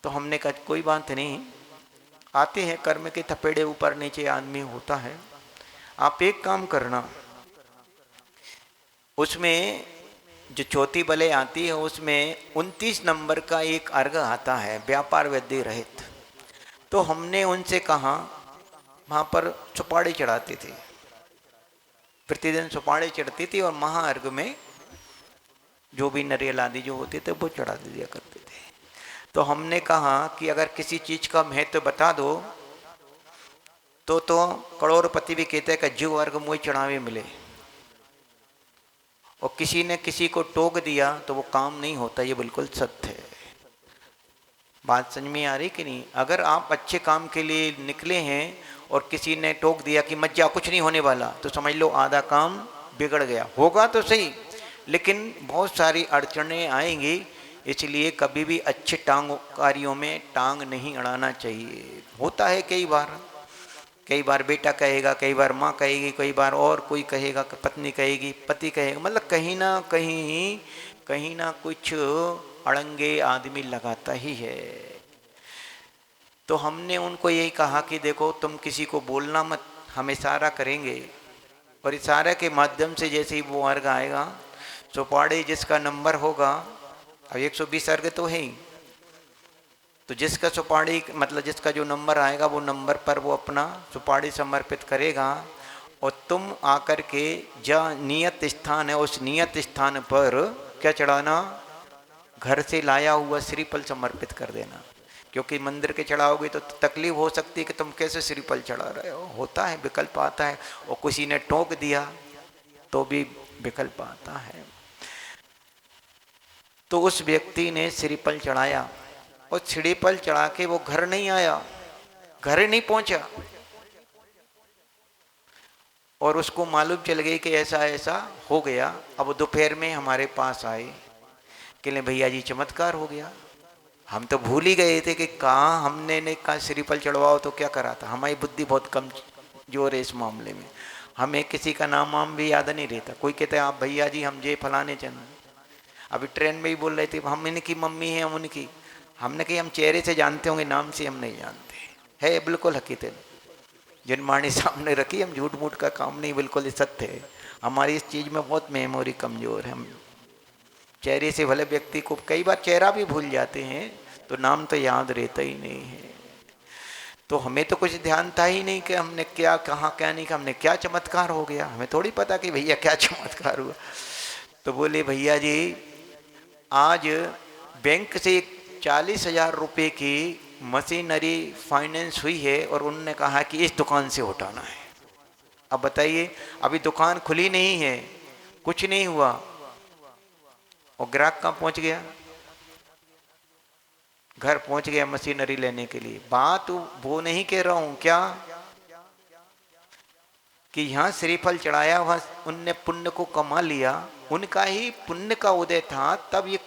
तो हमने कहा कोई बात नहीं, आते हैं, कर्म के थपेड़े ऊपर नीचे आदमी होता है, आप एक काम करना, उसमें जो चौथी बले आती है उसमें 29 नंबर का एक अर्घ आता है, व्यापार वृद्धि रहित। तो हमने उनसे कहा, वहाँ पर सुपाड़ी चढ़ाते थे, प्रतिदिन सुपाड़ी चढ़ती थी और महाअर्घ में जो भी नारियल आदि जो होते थे वो चढ़ा दिया करते थे। तो हमने कहा कि अगर किसी चीज़ का महत्व बता दो तो करोड़पति भी कहते हैं कि जीव वर्ग मुझे चढ़ावे मिले। और किसी ने किसी को टोक दिया तो वो काम नहीं होता, ये बिल्कुल सत्य है। बात समझ में आ रही कि नहीं? अगर आप अच्छे काम के लिए निकले हैं और किसी ने टोक दिया कि मत जाओ कुछ नहीं होने वाला, तो समझ लो आधा काम बिगड़ गया। होगा तो सही, लेकिन बहुत सारी अड़चनें आएंगी। इसलिए कभी भी अच्छे कार्यों में टांग नहीं अड़ाना चाहिए। होता है कई बार बेटा कहेगा, कई बार माँ कहेगी, कई बार और कोई कहेगा, पत्नी कहेगी, पति कहेगा, मतलब कहीं ना कुछ अड़ंगे आदमी लगाता ही है। तो हमने उनको यही कहा कि देखो तुम किसी को बोलना मत, हम इशारा करेंगे और इशारे के माध्यम से जैसे ही वो अर्घ आएगा, सुपाड़ी जिसका नंबर होगा, अब 120 अर्घ तो है ही, तो जिसका सुपाड़ी मतलब जिसका जो नंबर आएगा वो नंबर पर वो अपना सुपाड़ी समर्पित करेगा। और तुम आकर के जहाँ नियत स्थान है उस नियत स्थान पर क्या चढ़ाना, घर से लाया हुआ श्रीफल समर्पित कर देना। क्योंकि मंदिर के चढ़ाओगे तो तकलीफ हो सकती है कि तुम कैसे श्रीफल चढ़ा रहे हो, होता है, विकल्प आता है। और किसी ने टोक दिया तो भी विकल्प आता है। तो उस व्यक्ति ने श्रीफल चढ़ाया और श्रीफल चढ़ा के वो घर नहीं आया, घर नहीं पहुंचा। और उसको मालूम चल गई कि ऐसा ऐसा हो गया। अब दोपहर में हमारे पास आए कि भैया जी चमत्कार हो गया। हम तो भूल ही गए थे कि कहाँ हमने ने कहा श्रीफल चढ़वाओ तो क्या करा था। हमारी बुद्धि बहुत कम जोर है इस मामले में, हमें किसी का नाम वाम भी याद नहीं रहता। कोई कहता है आप भैया जी हम जे फलाने चंद, अभी ट्रेन में ही बोल रहे थे हम इनकी मम्मी हैं, हम उनकी, हमने कही हम चेहरे से जानते होंगे, नाम से हम नहीं जानते। है बिल्कुल हकीकत, जिन मानी सामने रखी, हम झूठ मूठ का काम नहीं, बिल्कुल ये सत्य है। हमारी इस चीज़ में बहुत मेमोरी कमज़ोर है। हम चेहरे से भले व्यक्ति को कई बार चेहरा भी भूल जाते हैं, तो नाम तो याद रहता ही नहीं है। तो हमें तो कुछ ध्यान था ही नहीं कि हमने क्या कहा क्या नहीं, कि हमने क्या चमत्कार हो गया, हमें थोड़ी पता कि भैया क्या चमत्कार हुआ। तो बोले भैया जी आज बैंक से 40,000 रुपये की मशीनरी फाइनेंस हुई है और उन्होंने कहा कि इस दुकान से उठाना है। अब बताइए, अभी दुकान खुली नहीं है, कुछ नहीं हुआ, और ग्राहक कहाँ पहुंच गया? घर पहुंच गया मशीनरी लेने के लिए। बात वो नहीं कह रहा हूं क्या कि यहाँ श्रीफल चढ़ाया, वहां उनने पुण्य को कमा लिया, उनका ही पुण्य का उदय था, तब ये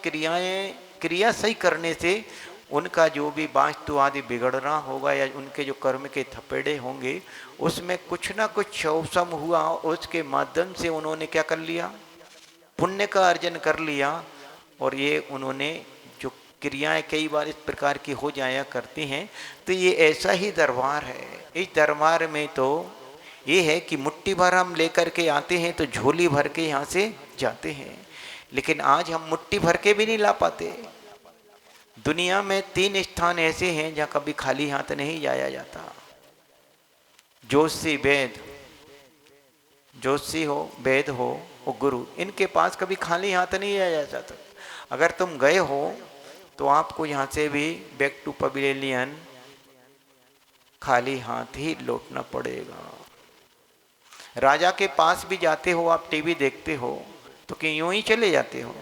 क्रिया सही करने से उनका जो भी वास्तु आदि बिगड़ना होगा या उनके जो कर्म के थपेड़े होंगे उसमें कुछ ना कुछ शोषम हुआ, उसके माध्यम से उन्होंने क्या कर लिया, पुण्य का अर्जन कर लिया। और ये उन्होंने जो क्रियाएं कई बार इस प्रकार की हो जाया करती हैं, तो ये ऐसा ही दरबार है। इस दरबार में तो ये है कि मुट्ठी भर हम लेकर के आते हैं तो झोली भर के यहाँ से जाते हैं, लेकिन आज हम मुट्ठी भर के भी नहीं ला पाते। दुनिया में 3 स्थान ऐसे हैं जहाँ कभी खाली हाथ नहीं जाया जाता। ज्योतिषी वेद, ज्योतिषी हो, वेद हो और गुरु, इनके पास कभी खाली हाथ नहीं जाया जाता। अगर तुम गए हो तो आपको यहाँ से भी बैक टू पवेलियन खाली हाथ ही लौटना पड़ेगा। राजा के पास भी जाते हो, आप टीवी देखते हो तो कि यूं ही चले जाते हो।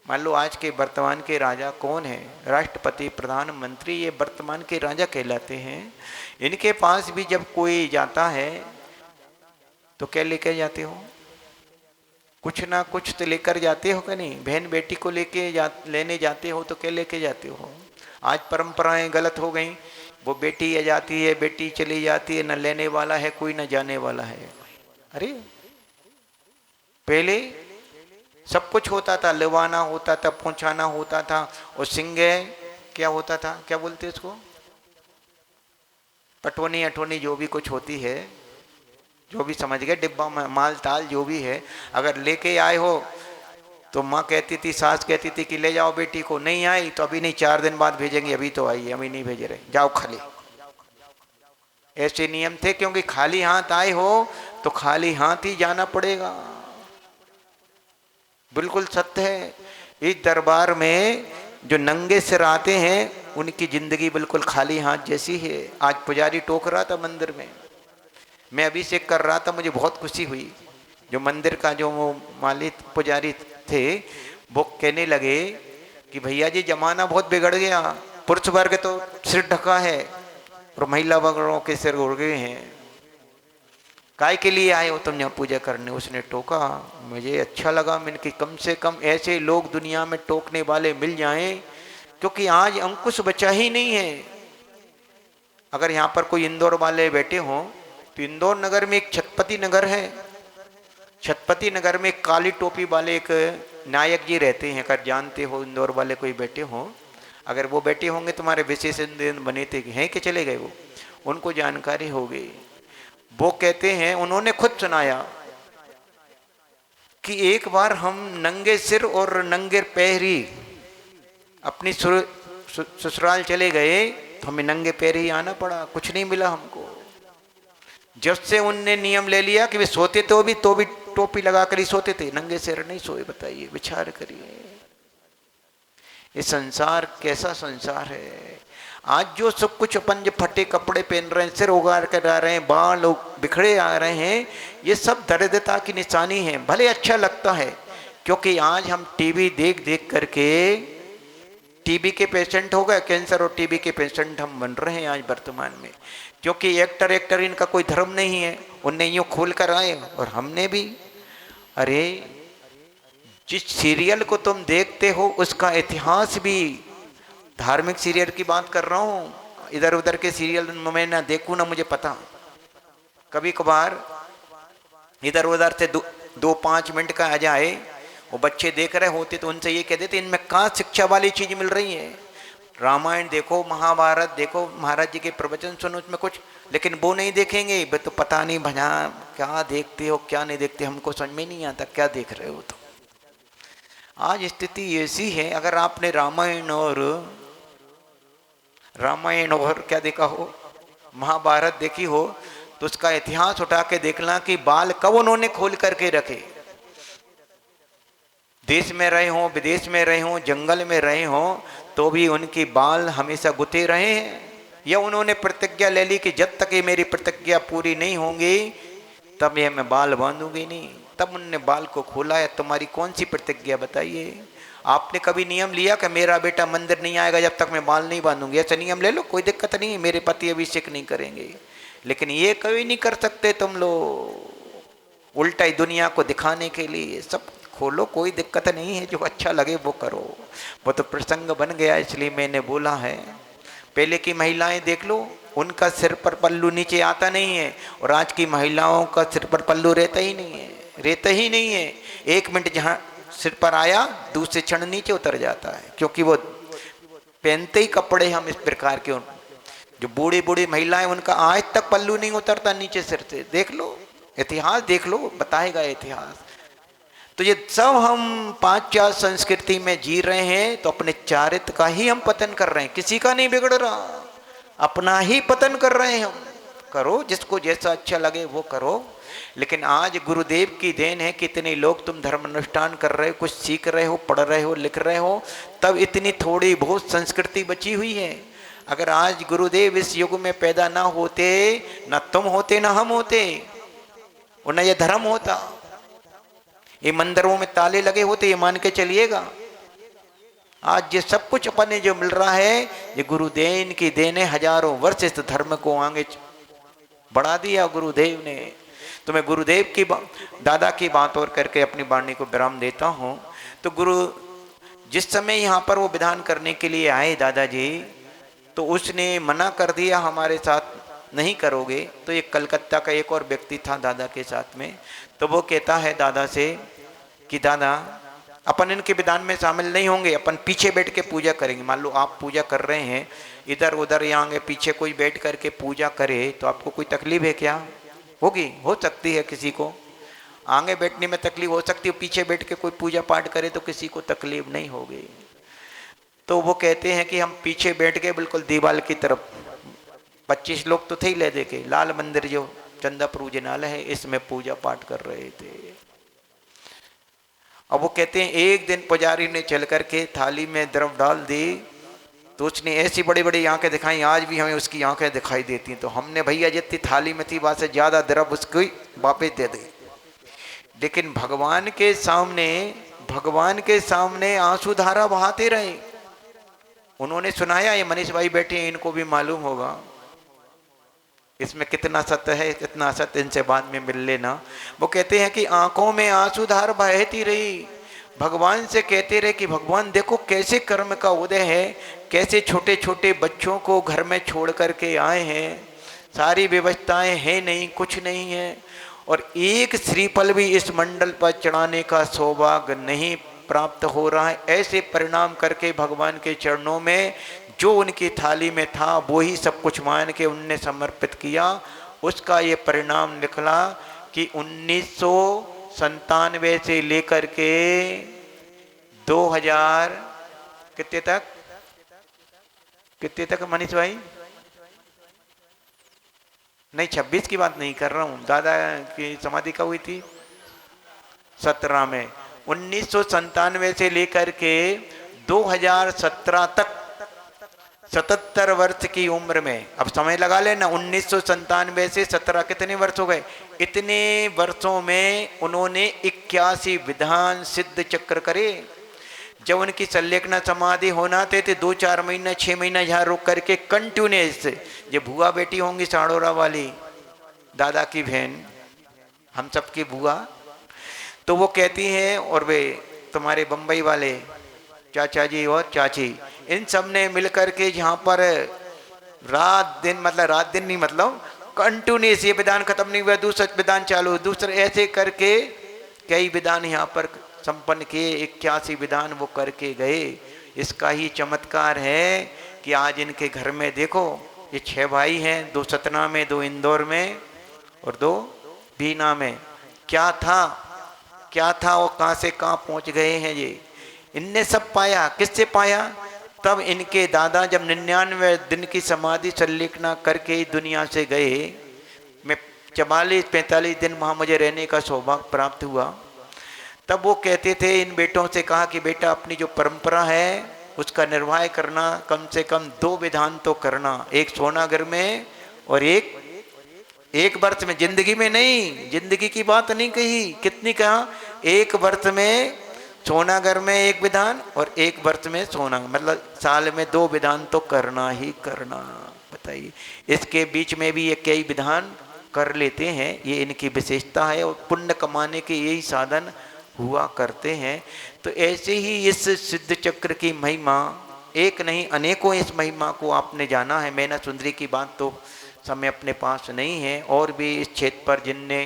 मान लो आज के वर्तमान के राजा कौन है? राष्ट्रपति, प्रधानमंत्री, ये वर्तमान के राजा कहलाते हैं। इनके पास भी जब कोई जाता है तो क्या लेकर जाते हो? कुछ ना कुछ तो लेकर जाते हो कि नहीं? बहन बेटी को लेने जाते हो तो क्या लेके जाते हो? आज परंपराएं गलत हो गई, वो बेटी आ जाती है, बेटी चली जाती है, न लेने वाला है कोई, न जाने वाला है। अरे पहले सब कुछ होता था, लिवाना होता था, पहुंचाना होता था, और सिंगे क्या होता था, क्या बोलते इसको, पटवनी अटवनी जो भी कुछ होती है, जो भी समझ गए, डिब्बा माल ताल जो भी है, अगर लेके आए हो तो माँ कहती थी, सास कहती थी कि ले जाओ बेटी को, नहीं आई तो अभी नहीं 4 दिन बाद भेजेंगे, अभी तो आई, अभी नहीं भेज रहे, जाओ खाली। ऐसे नियम थे, क्योंकि खाली हाथ आए हो तो खाली हाथ ही जाना पड़ेगा। बिल्कुल सत्य है। इस दरबार में जो नंगे सिर आते हैं उनकी जिंदगी बिल्कुल खाली हाथ जैसी है। आज पुजारी टोक रहा था मंदिर में, मैं अभिषेक कर रहा था, मुझे बहुत खुशी हुई। जो मंदिर का जो वो मालिक पुजारी थे वो कहने लगे कि भैया जी जमाना बहुत बिगड़ गया, पुरुष वर्ग तो सिर ढका है और महिला वर्गों के सिर उड़ गए हैं, काय के लिए आए हो तुम यहाँ पूजा करने? उसने टोका, मुझे अच्छा लगा, मैंने कि कम से कम ऐसे लोग दुनिया में टोकने वाले मिल जाएं, क्योंकि आज अंकुश बचा ही नहीं है। अगर यहाँ पर कोई इंदौर वाले बैठे हों तो इंदौर नगर में एक छत्रपति नगर है, छत्रपति नगर में काली टोपी वाले एक नायक जी रहते हैं, अगर जानते हो इंदौर वाले कोई बैठे हों, अगर वो बैठे होंगे तुम्हारे विशेष दिन बने थे हैं कि चले गए, वो उनको जानकारी हो गई। वो कहते हैं, उन्होंने खुद सुनाया कि एक बार हम नंगे सिर और नंगे पैरी अपनी ससुराल चले गए तो हमें नंगे पैर ही आना पड़ा, कुछ नहीं मिला हमको। जब से उनने नियम ले लिया कि वे सोते तो भी टोपी लगा कर ही सोते थे, नंगे सिर नहीं सोए। बताइए, विचार करिए, ये संसार कैसा संसार है। आज जो सब कुछ अपन जो फटे कपड़े पहन रहे हैं, सिर उगाड़ कर आ रहे हैं, बाल बिखरे आ रहे हैं, ये सब दरिद्रता की निशानी है। भले अच्छा लगता है, क्योंकि आज हम टीवी देख देख करके टीबी के पेशेंट हो गए, कैंसर और टीबी के पेशेंट हम बन रहे हैं आज वर्तमान में, क्योंकि एक्टर इनका कोई धर्म नहीं है, उनने यूँ खोल कर आए और हमने भी। अरे जिस सीरियल को तुम देखते हो उसका इतिहास भी, धार्मिक सीरियल की बात कर रहा हूँ, इधर उधर के सीरियल मैं ना देखूँ ना मुझे पता। कभी कभार इधर उधर से 2-5 मिनट का आ जाए, वो बच्चे देख रहे होते तो उनसे ये कह देते इनमें कहाँ शिक्षा वाली चीज़ मिल रही है। रामायण देखो, महाभारत देखो, महाराज जी के प्रवचन सुनो, उसमें कुछ, लेकिन वो नहीं देखेंगे। वे तो पता नहीं भजा क्या देखते हो क्या नहीं देखते, हमको समझ में नहीं आता क्या देख रहे हो। तो आज स्थिति ऐसी है, अगर आपने रामायण और क्या देखा हो, महाभारत देखी हो, तो उसका इतिहास उठा के देखना कि बाल कब उन्होंने खोल करके रखे। देश में रहे हों, विदेश में रहे हों, जंगल में रहे हों, तो भी उनके बाल हमेशा गुते रहे हैं, या उन्होंने प्रतिज्ञा ले ली कि जब तक ये मेरी प्रतिज्ञा पूरी नहीं होंगी तब ये मैं बाल बांधूंगी नहीं, तब उनने बाल को खोला है। तुम्हारी कौन सी प्रतिज्ञा बताइए? आपने कभी नियम लिया कि मेरा बेटा मंदिर नहीं आएगा जब तक मैं बाल नहीं बांधूंगी? ऐसा नियम ले लो, कोई दिक्कत नहीं है, मेरे पति अभिषेक नहीं करेंगे। लेकिन ये कभी नहीं कर सकते तुम लोग, उल्टा ही दुनिया को दिखाने के लिए सब खोलो, कोई दिक्कत नहीं है, जो अच्छा लगे वो करो। वो तो प्रसंग बन गया इसलिए मैंने बोला है। पहले की महिलाएं देख लो, उनका सिर पर पल्लू नीचे आता नहीं है, और आज की महिलाओं का सिर पर पल्लू रहता ही नहीं है, रहता ही नहीं है। एक मिनट जहाँ सिर पर आया दूसरे क्षण नीचे उतर जाता है, क्योंकि वो पहनते ही कपड़े हम इस प्रकार के। जो बूढ़ी बूढ़ी महिलाएं, उनका आज तक पल्लू नहीं उतरता नीचे सिर से। देख लो, इतिहास देख लो, बताएगा इतिहास। तो ये सब हम पाश्चात्य संस्कृति में जी रहे हैं, तो अपने चारित्र का ही हम पतन कर रहे हैं, किसी का नहीं बिगड़ रहा, अपना ही पतन कर रहे हैं हम। करो, जिसको जैसा अच्छा लगे वो करो। लेकिन आज गुरुदेव की देन है, कितने लोग तुम धर्म अनुष्ठान कर रहे हो, कुछ सीख रहे हो, पढ़ रहे हो, लिख रहे हो, तब इतनी थोड़ी बहुत संस्कृति बची हुई है। अगर आज गुरुदेव इस युग में पैदा ना होते, ना तुम होते ना हम होते, और न ये धर्म होता, ये मंदिरों में ताले लगे होते, ये मान के चलिएगा। आज ये सब कुछ अपने जो मिल रहा है, ये गुरुदेव की देन है। हजारों वर्ष इस धर्म को आगे बढ़ा दिया गुरुदेव ने। तो मैं गुरुदेव की दादा की बात और करके अपनी वाणी को विराम देता हूँ। तो गुरु जिस समय यहाँ पर वो विधान करने के लिए आए दादाजी, तो उसने मना कर दिया, हमारे साथ नहीं करोगे। तो एक कलकत्ता का एक और व्यक्ति था दादा के साथ में, तो वो कहता है दादा से कि दादा अपन इनके विधान में शामिल नहीं होंगे, अपन पीछे बैठ के पूजा करेंगे। मान लो आप पूजा कर रहे हैं, इधर उधर यहाँ आगे पीछे कोई बैठ करके पूजा करे तो आपको कोई तकलीफ है क्या? होगी, हो सकती है, किसी को आगे बैठने में तकलीफ हो सकती है, पीछे बैठ के कोई पूजा पाठ करे तो किसी को तकलीफ नहीं होगी। तो वो कहते हैं कि हम पीछे बैठ के बिल्कुल दीवार की तरफ, 25 लोग तो थे ही ले दे के, लाल मंदिर जो चंदापुर उजनाल है इसमें पूजा पाठ कर रहे थे। अब वो कहते हैं एक दिन पुजारी ने चल करके थाली में द्रव डाल दी, तो उसने ऐसी बड़ी बड़ी आंखें दिखाई, आज भी हमें उसकी आंखें दिखाई देती हैं। तो हमने भैया जितनी थाली में थी वहाँ से ज़्यादा द्रव उसको वापस दे दी। लेकिन भगवान के सामने आंसू धारा बहाते रहे। उन्होंने सुनाया, ये मनीष भाई बैठे हैं, इनको भी मालूम होगा इसमें कितना सत्य है, कितना असत्य, इनसे बाद में मिल लेना। वो कहते हैं कि आंखों में आंसू धार बहती रही, भगवान से कहते रहे कि भगवान देखो कैसे कर्म का उदय है, कैसे छोटे छोटे बच्चों को घर में छोड़ करके आए हैं, सारी व्यवस्थाएं हैं नहीं, कुछ नहीं है, और एक श्रीफल भी इस मंडल पर चढ़ाने का सौभाग्य नहीं प्राप्त हो रहा है। ऐसे परिणाम करके भगवान के चरणों में जो उनकी थाली में था वो ही सब कुछ मान के उनने समर्पित किया। उसका ये परिणाम निकला कि 1997 से लेकर के 2000 कितने तक मनीष भाई? नहीं, 26 की बात नहीं कर रहा हूँ, दादा की समाधि कब हुई थी? 17 में। 1997 से लेकर के 2017 तक 77 वर्ष की उम्र में, अब समय लगा लेना, 1997 से 17 कितने वर्ष हो गए? इतने वर्षों में उन्होंने 81 विधान सिद्ध चक्र करे। जब उनकी संलेखना समाधि होना थे 2-4 महीना 6 महीना यहाँ रुक करके कंटिन्यूस, ये भुआ बेटी होंगी साड़ोरा वाली, दादा की बहन, हम सबकी भुआ, तो वो कहती हैं, और वे तुम्हारे बम्बई वाले चाचा जी और चाची, इन सब ने मिलकर के यहाँ पर रात दिन नहीं, मतलब कंटिन्यूस, ये विधान खत्म नहीं हुआ दूसरा विधान चालू, दूसरे, ऐसे करके कई विधान यहाँ पर संपन्न किए। 81 विधान वो करके गए। इसका ही चमत्कार है कि आज इनके घर में देखो, ये 6 भाई हैं, 2 सतना में, 2 इंदौर में और 2 बीना में। क्या था वो कहाँ से कहाँ पहुँच गए हैं ये। इनने सब पाया, किससे पाया? तब इनके दादा जब 99 दिन की समाधि संलीकना करके दुनिया से गए, मैं 44-45 दिन वहाँ मुझे रहने का सौभाग्य प्राप्त हुआ। तब वो कहते थे, इन बेटों से कहा कि बेटा अपनी जो परंपरा है उसका निर्वाह करना, कम से कम 2 विधान तो करना, एक सोनागर में और एक वर्ष में, जिंदगी में नहीं, जिंदगी की बात नहीं कही, कितनी कहा, 1 वर्ष में सोनागर में 1 विधान और 1 वर्ष में सोना, मतलब साल में 2 विधान तो करना ही करना। बताइए, इसके बीच में भी ये कई विधान कर लेते हैं, ये इनकी विशेषता है और पुण्य कमाने के यही साधन हुआ करते हैं। तो ऐसे ही इस सिद्ध चक्र की महिमा एक नहीं अनेकों, इस महिमा को आपने जाना है। मैना सुंदरी की बात तो समय अपने पास नहीं है, और भी इस क्षेत्र पर जिनने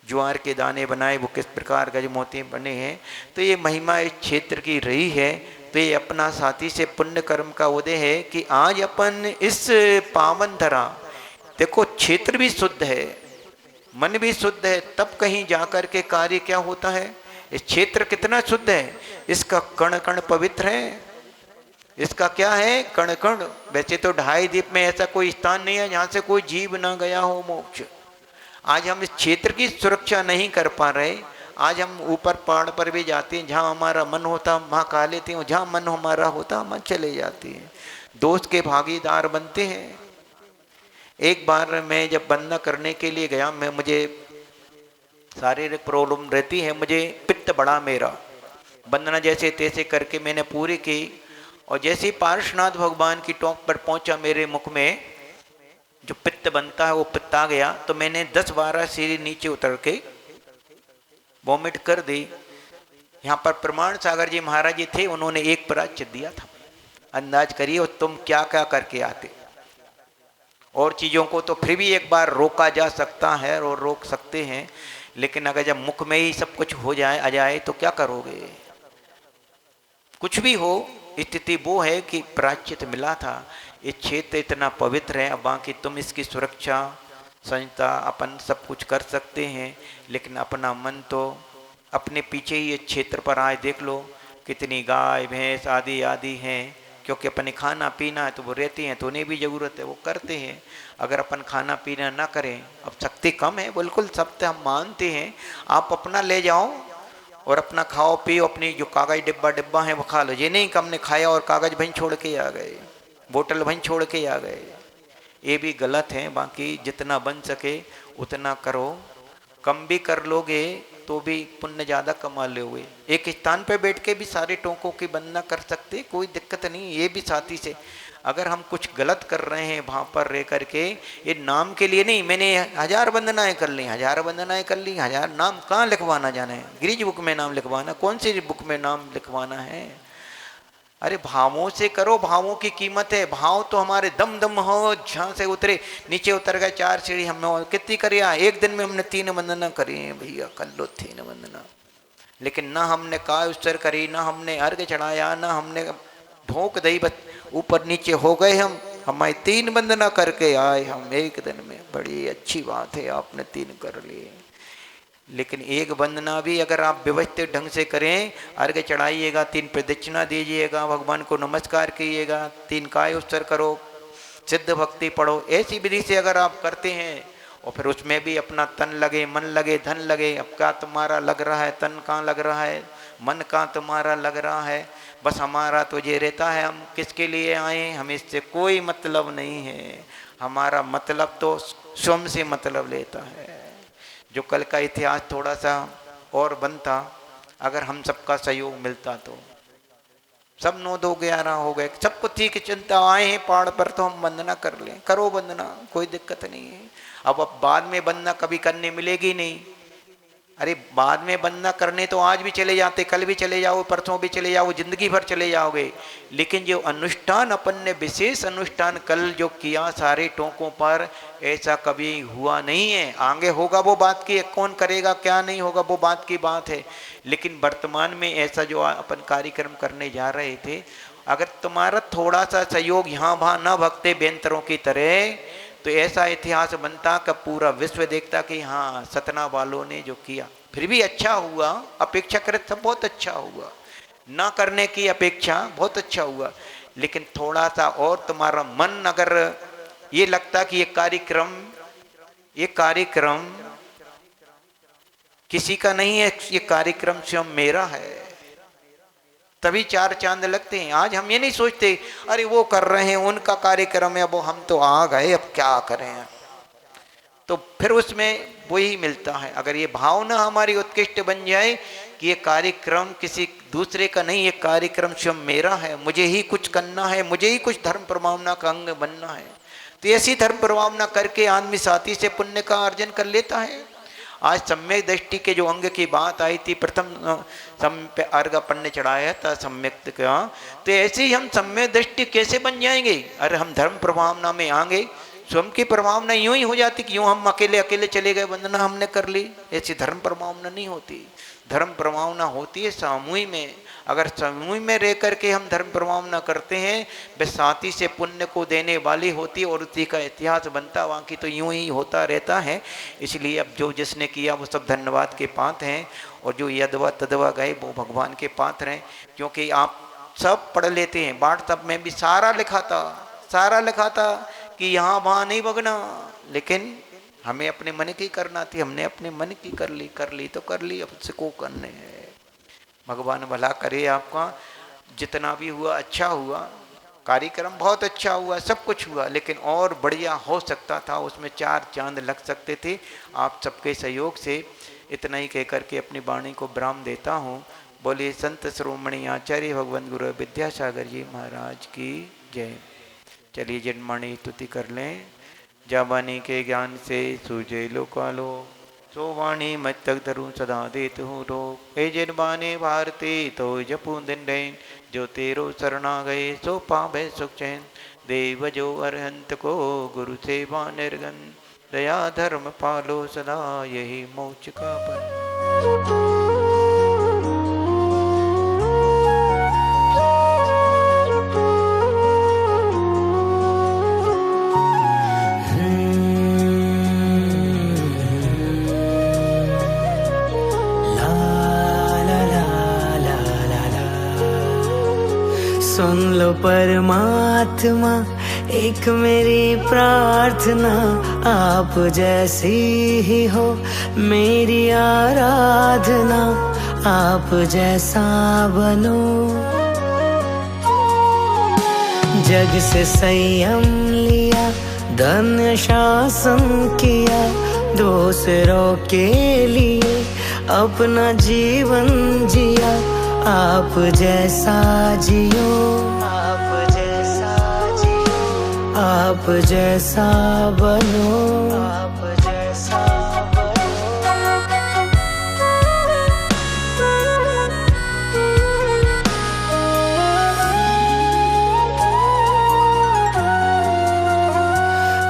ज्वार के दाने बनाए वो किस प्रकार गजमोती बने हैं, तो ये महिमा इस क्षेत्र की रही है। तो ये अपना साथी से पुण्य कर्म का उदय है कि आज अपन इस पावन धरा, देखो क्षेत्र भी शुद्ध है, मन भी शुद्ध है, तब कहीं जाकर के कार्य क्या होता है। इस क्षेत्र कितना शुद्ध है, इसका कण कण पवित्र है, इसका क्या है, कण कण। वैसे तो 2.5 द्वीप में ऐसा कोई स्थान नहीं है जहाँ से कोई जीव ना गया हो मोक्ष। आज हम इस क्षेत्र की सुरक्षा नहीं कर पा रहे। आज हम ऊपर पहाड़ पर भी जाते हैं, जहाँ हमारा मन होता हम वहाँ खा लेते हैं, जहाँ मन हमारा होता हम चले जाते हैं, दोस्त के भागीदार बनते हैं। एक बार मैं जब वंदना करने के लिए गया, मुझे शारीरिक प्रॉब्लम रहती है, मुझे पित्त बड़ा मेरा, वंदना जैसे तैसे करके मैंने पूरी की, और जैसे ही पार्श्वनाथ भगवान की टोंक पर पहुंचा, मेरे मुख में जो पित्त बनता है वो पित्त आ गया। तो मैंने 10-12 सीढ़ी नीचे उतर के वॉमिट कर दी। यहाँ पर प्रमाण सागर जी महाराज जी थे, उन्होंने एक प्रायश्चित दिया था। अंदाज करिए तुम क्या क्या करके आते। और चीज़ों को तो फिर भी एक बार रोका जा सकता है और रोक सकते हैं, लेकिन अगर जब मुख में ही सब कुछ हो जाए आ जाए तो क्या करोगे। कुछ भी हो, स्थिति वो है कि प्रायश्चित मिला था। ये क्षेत्र इतना पवित्र है, अब बाकी तुम इसकी सुरक्षा संहिता अपन सब कुछ कर सकते हैं, लेकिन अपना मन तो अपने पीछे ही ये क्षेत्र पर आए। देख लो कितनी गाय भैंस आदि आदि हैं, क्योंकि अपने खाना पीना है तो वो रहते हैं, तो उन्हें भी ज़रूरत है, वो करते हैं। अगर अपन खाना पीना ना करें, अब शक्ति कम है, बिल्कुल सत्य हम मानते हैं, आप अपना ले जाओ और अपना खाओ पियो, अपनी जो कागज डिब्बा है वो खा लो। ये नहीं कि हमने खाया और कागज वहीं छोड़ के आ गए, बोतल वहीं छोड़ के आ गए, ये भी गलत है। बाकी जितना बन सके उतना करो, कम भी कर लोगे तो भी पुण्य ज़्यादा कमा लोगे। एक स्थान पे बैठ के भी सारे टोंकों की वंदना कर सकते, कोई दिक्कत नहीं। ये भी साथी से अगर हम कुछ गलत कर रहे हैं वहाँ पर रह करके, ये नाम के लिए नहीं, मैंने 1000 वंदनाएँ कर ली, 1000 वंदनाएँ कर ली, 1000 नाम कहाँ लिखवाना जाना है, गिरिज बुक में नाम लिखवाना, कौन सी बुक में नाम लिखवाना है। अरे भावों से करो, भावों की कीमत है। भाव तो हमारे दम दम हो, जहाँ से उतरे नीचे उतर गए 4 सीढ़ी हमने कितनी करी, एक दिन में हमने 3 वंदना करी है भैया, कर लो 3 वंदना। लेकिन ना हमने काय उत्सर करी, ना हमने अर्घ चढ़ाया, ना हमने ढोक दई, बस ऊपर नीचे हो गए हम। हमारी 3 वंदना करके आए हम एक दिन में, बड़ी अच्छी बात है आपने 3 कर लिए। लेकिन एक वंदना भी अगर आप व्यवस्थित ढंग से करें, अर्घ चढ़ाइएगा, 3 प्रदक्षिणा दीजिएगा, भगवान को नमस्कार कीजिएगा, 3 काय उत्सर करो, सिद्ध भक्ति पढ़ो, ऐसी विधि से अगर आप करते हैं और फिर उसमें भी अपना तन लगे, मन लगे, धन लगे। अब क्या तुम्हारा लग रहा है, तन कहाँ लग रहा है, मन कहाँ तुम्हारा लग रहा है, बस हमारा तो ये रहता है हम किसके लिए आए, हमें इससे कोई मतलब नहीं है। हमारा मतलब तो स्वयं से मतलब लेता है। जो कल का इतिहास थोड़ा सा और बनता, अगर हम सबका सहयोग मिलता तो सब 9-2-11 हो गए, सबको ठीक चिंता आए हैं पहाड़ पर तो हम वंदना कर लें, करो वंदना, कोई दिक्कत नहीं है। अब बाद में वंदना कभी करने मिलेगी नहीं, अरे बाद में वंदना करने तो आज भी चले जाते, कल भी चले जाओ, परसों भी चले जाओ, जिंदगी भर चले जाओगे, लेकिन जो अनुष्ठान अपन ने विशेष अनुष्ठान कल जो किया सारे टोकों पर, ऐसा कभी हुआ नहीं है। आगे होगा वो बात की, कौन करेगा क्या नहीं होगा वो बात की बात है, लेकिन वर्तमान में ऐसा जो अपन कार्यक्रम करने जा रहे थे, अगर तुम्हारा थोड़ा सा सहयोग यहाँ वहाँ न भगते बेंतरों की तरह, तो ऐसा इतिहास बनता कि पूरा विश्व देखता कि हाँ सतना वालों ने जो किया। फिर भी अच्छा हुआ, अपेक्षाकृत सब बहुत अच्छा हुआ, ना करने की अपेक्षा बहुत अच्छा हुआ, लेकिन थोड़ा सा और तुम्हारा मन अगर ये लगता कि ये कार्यक्रम किसी का नहीं है, ये कार्यक्रम स्वयं मेरा है, तभी चार चांद लगते हैं। आज हम ये नहीं सोचते अरे वो कर रहे हैं, उनका कार्यक्रम है, वो हम तो आ गए, अब क्या करें। तो फिर उसमें वही मिलता है। अगर ये भावना हमारी उत्कृष्ट बन जाए कि ये कार्यक्रम किसी दूसरे का नहीं, ये कार्यक्रम स्वयं मेरा है, मुझे ही कुछ करना है, मुझे ही कुछ धर्म प्रभावना का अंग बनना है, तो ऐसी धर्म प्रभावना करके आदमी साथी से पुण्य का अर्जन कर लेता है। आज सम्यक दृष्टि के जो अंग की बात आई थी, प्रथम पे अर्घ अपन ने चढ़ाया था सम्यक का, तो ऐसे ही हम सम्यक दृष्टि कैसे बन जाएंगे। अरे हम धर्म प्रभावना में आएंगे, स्वयं की प्रभावना यूं ही हो जाती कि यूं हम अकेले अकेले चले गए, वंदना हमने कर ली, ऐसी धर्म प्रभावना नहीं होती। धर्म प्रभावना होती है सामूहिक में। अगर समूह में रह करके हम धर्म प्रभावना करते हैं, वह साथी से पुण्य को देने वाली होती है और उसी का इतिहास बनता, वहाँ की तो यूं ही होता रहता है। इसलिए अब जो जिसने किया वो सब धन्यवाद के पात्र हैं, और जो यदवा तदवा गए वो भगवान के पात्र हैं। क्योंकि आप सब पढ़ लेते हैं, व्हाट्सएप में भी सारा लिखा था कि यहाँ वहाँ नहीं भगना, लेकिन हमें अपने मन की करना थी, हमने अपने मन की कर ली तो कर ली, अब उससे को करने हैं। भगवान भला करे आपका, जितना भी हुआ अच्छा हुआ, कार्यक्रम बहुत अच्छा हुआ, सब कुछ हुआ, लेकिन और बढ़िया हो सकता था, उसमें चार चांद लग सकते थे। आप सबके सहयोग से इतना ही कह करके अपनी वाणी को विराम देता हूँ। बोलिए संत श्रोमणी आचार्य भगवान गुरु विद्यासागर जी महाराज की जय। चलिए जन्माणी स्तुति कर लें। जावानी के ज्ञान से सूझे लोकालो, सो वाणी मत तक धरूं सदा देत हूँ रोग। हे जन्माने भारती तो जपूं दिन रैन, जो तेरो शरणा गए सो पावे सुख चैन। देव जो अरहंत को गुरु सेवा निर्गन, दया धर्म पालो सदा यही मोक्ष का बन। सुन लो परमात्मा एक मेरी प्रार्थना, आप जैसी ही हो मेरी आराधना, आप जैसा बनो। जग से संयम लिया, धन्य शासन किया, दूसरों के लिए अपना जीवन जिया, आप जैसा जियो, आप जैसा जियो, आप जैसा बनो, आप जैसा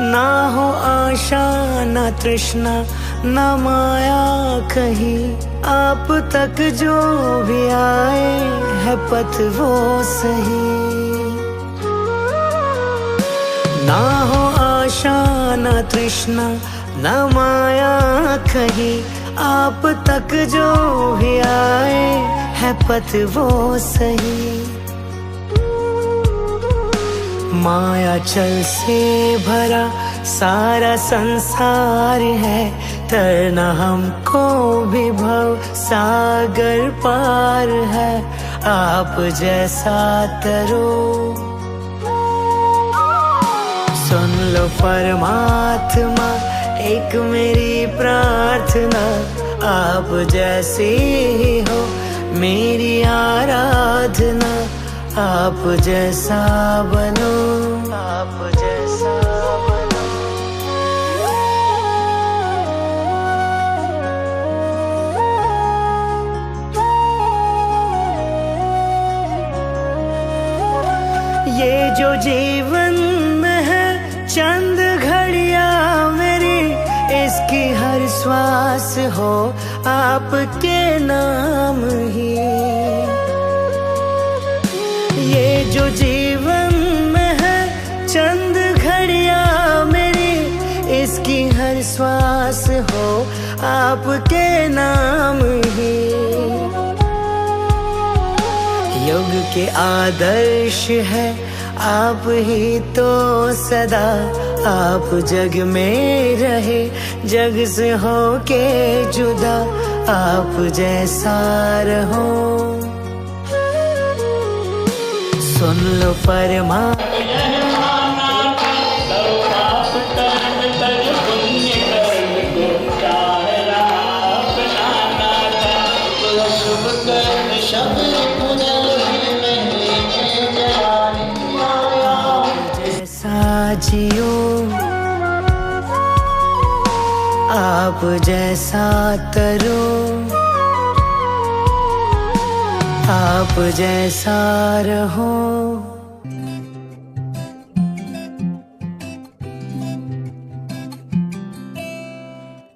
ना हो आशा ना तृष्णा ना माया कहीं, आप तक जो भी आए है पथ वो सही। ना हो आशा ना तृष्णा ना माया कहीं, आप तक जो भी आए है पथ वो सही। माया चल से भरा सारा संसार है, तरना हमको भी भव सागर पार है, आप जैसा तरो। सुन लो परमात्मा एक मेरी प्रार्थना, आप जैसे ही हो मेरी आराधना, आप जैसा बनो, आप जैसा बनो। जो जीवन में है चंद घड़ियां मेरी, इसकी हर श्वास हो आपके नाम ही। ये जो जीवन में है चंद घड़ियां मेरी, इसकी हर श्वास हो आपके नाम ही। युग के आदर्श है आप ही तो सदा, आप जग में रहे जग से हो के जुदा, आप जैसा रहो। सुन लो परमात्मा जियो, आप जैसा करो, आप जैसा रहो।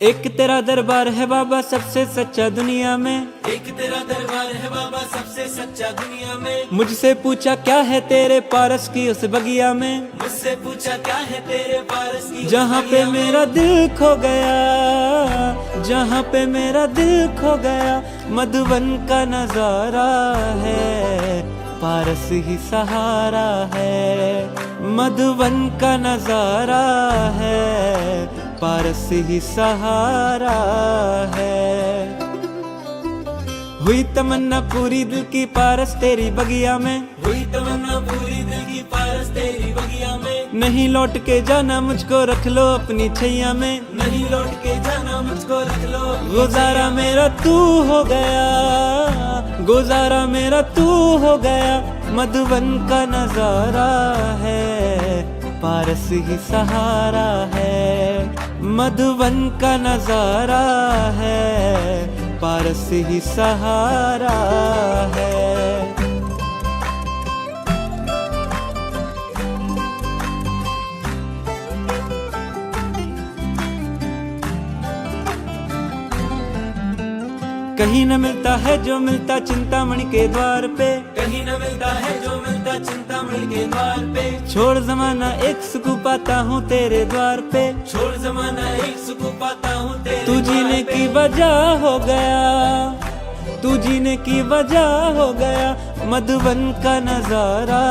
एक तेरा दरबार है बाबा सबसे सच्चा दुनिया में, एक तेरा दरबार है बाबा सबसे सच्चा दुनिया में। मुझसे पूछा क्या है तेरे पारस की उस बगिया में, मुझसे पूछा क्या है तेरे पारस की, जहाँ पे मेरा दिल खो गया, जहाँ पे मेरा दिल खो गया। मधुबन का नजारा है, पारस ही सहारा है। मधुबन का नजारा है, पारस ही सहारा है। हुई तमन्ना पूरी दिल की पारस तेरी बगिया में, हुई तमन्ना पूरी दिल की पारस तेरी बगिया में। नहीं लौट के जाना मुझको रख लो अपनी छैया में, नहीं लौट के जाना मुझको रख लो। गुजारा मेरा तू हो गया, गुजारा मेरा तू हो गया। मधुबन का नजारा है, पारस ही सहारा है। मधुबन का नजारा है, पारस ही सहारा है। कहीं न मिलता है जो मिलता चिंतामणि के द्वार पे, कहीं न मिलता है जो मिलता चिंतामणि के द्वार पे। छोड़ जमाना एक सुकून पाता हूँ तेरे द्वार पे, छोड़ जमाना एक सुकून पाता हूँ तेरे तू जीने की वजह हो गया, तू जीने की वजह हो गया। मधुबन का नजारा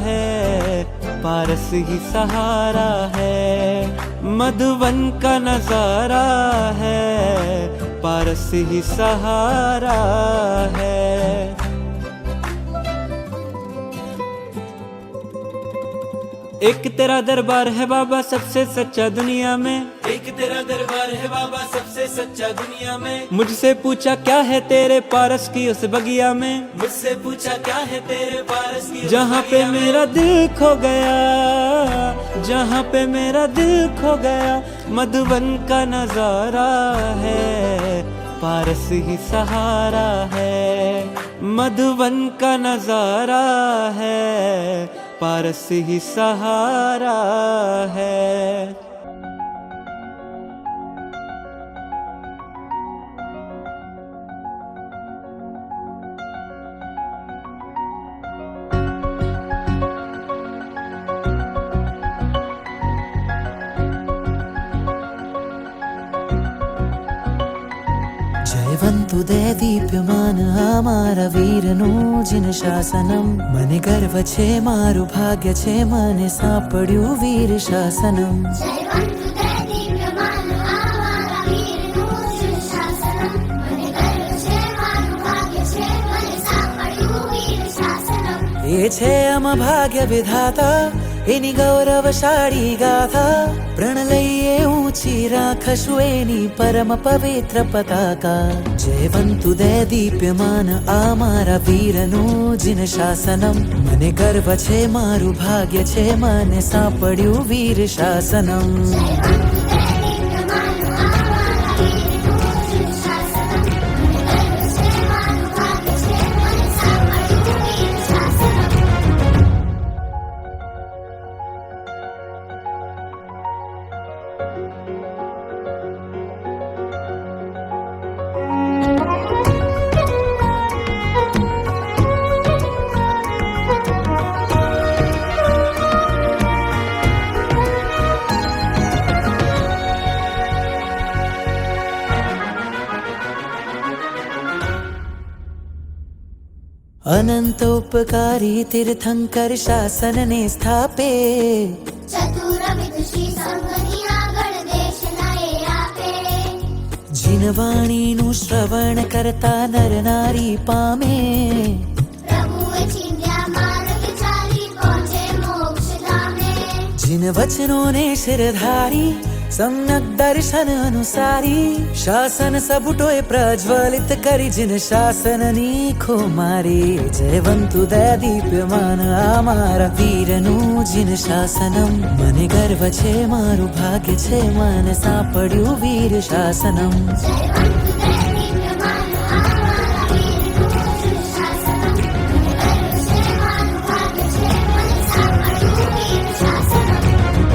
है, पारस ही सहारा है। मधुबन का नजारा है, पारस ही सहारा है। एक तेरा दरबार है बाबा सबसे सच्चा दुनिया में, एक तेरा दरबार है बाबा सबसे सच्चा दुनिया में। मुझसे पूछा क्या है तेरे पारस की उस बगिया में, मुझसे पूछा क्या है तेरे पारस की, जहाँ पे मेरा दिल खो गया, जहाँ पे मेरा दिल खो गया। मधुबन का नजारा है, पारस ही सहारा है। मधुबन का नजारा है, पारस ही सहारा है। जयवंतु दे दीप्यमान અમારા વીરનું જીન શાસનમ, મને ગર્વ છે મારું ભાગ્ય છે મને સાંપડ્યું વીર શાસનમ। એ છે આમાં ભાગ્ય વિધાતા, એની ગૌરવશાળી ગાથા। પ્રણ લઈએ ઊંચી રાખશું એની પરમ પવિત્ર પતાકા। જયવંતુ દે દીપ્યમાન આ મારા વીરનું જીન શાસનમ, મને ગર્વ છે મારું ભાગ્ય છે મને સાંપડ્યું વીર શાસનમ। अनंतोपकारी तीर्थंकर शासन ने स्थापे चतुर विदुषी संगनी આગળ દેશ નયે આપે जिन वाणी नु श्रवण करता नर नारी पामे પ્રભુએ ચિંધ્યા માર્ગ ચાલી પહોંચે મોક્ષ ધામે जिन वचनों ने शिरधारी सम्यक दर्शन अनुसारी शासन सबुटोए प्रज्वलित करी जिन शासन नीखो मारी जयवंतु दया दीप्यमान आमारा वीरनु जिन शासनम मने गर्व छे मारू भाग्य छे मन सापड्यु वीर शासनम જયવંતુ દૈનિકમાન આમારા વીરનું જીન શાસનમ ગર્વ છે મારું ભાગ્ય છે મને સાંભળ્યું વીર શાસનમ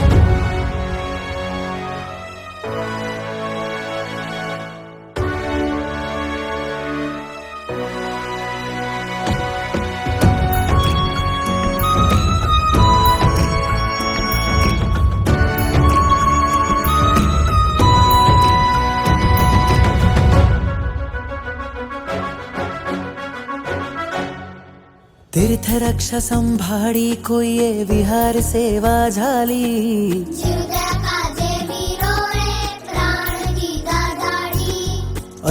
तीर्थ रक्षा संभाड़ी कोई विहार सेवा झाली જીવતા કાજે વીરોએ પ્રાણ દીધા ધાડી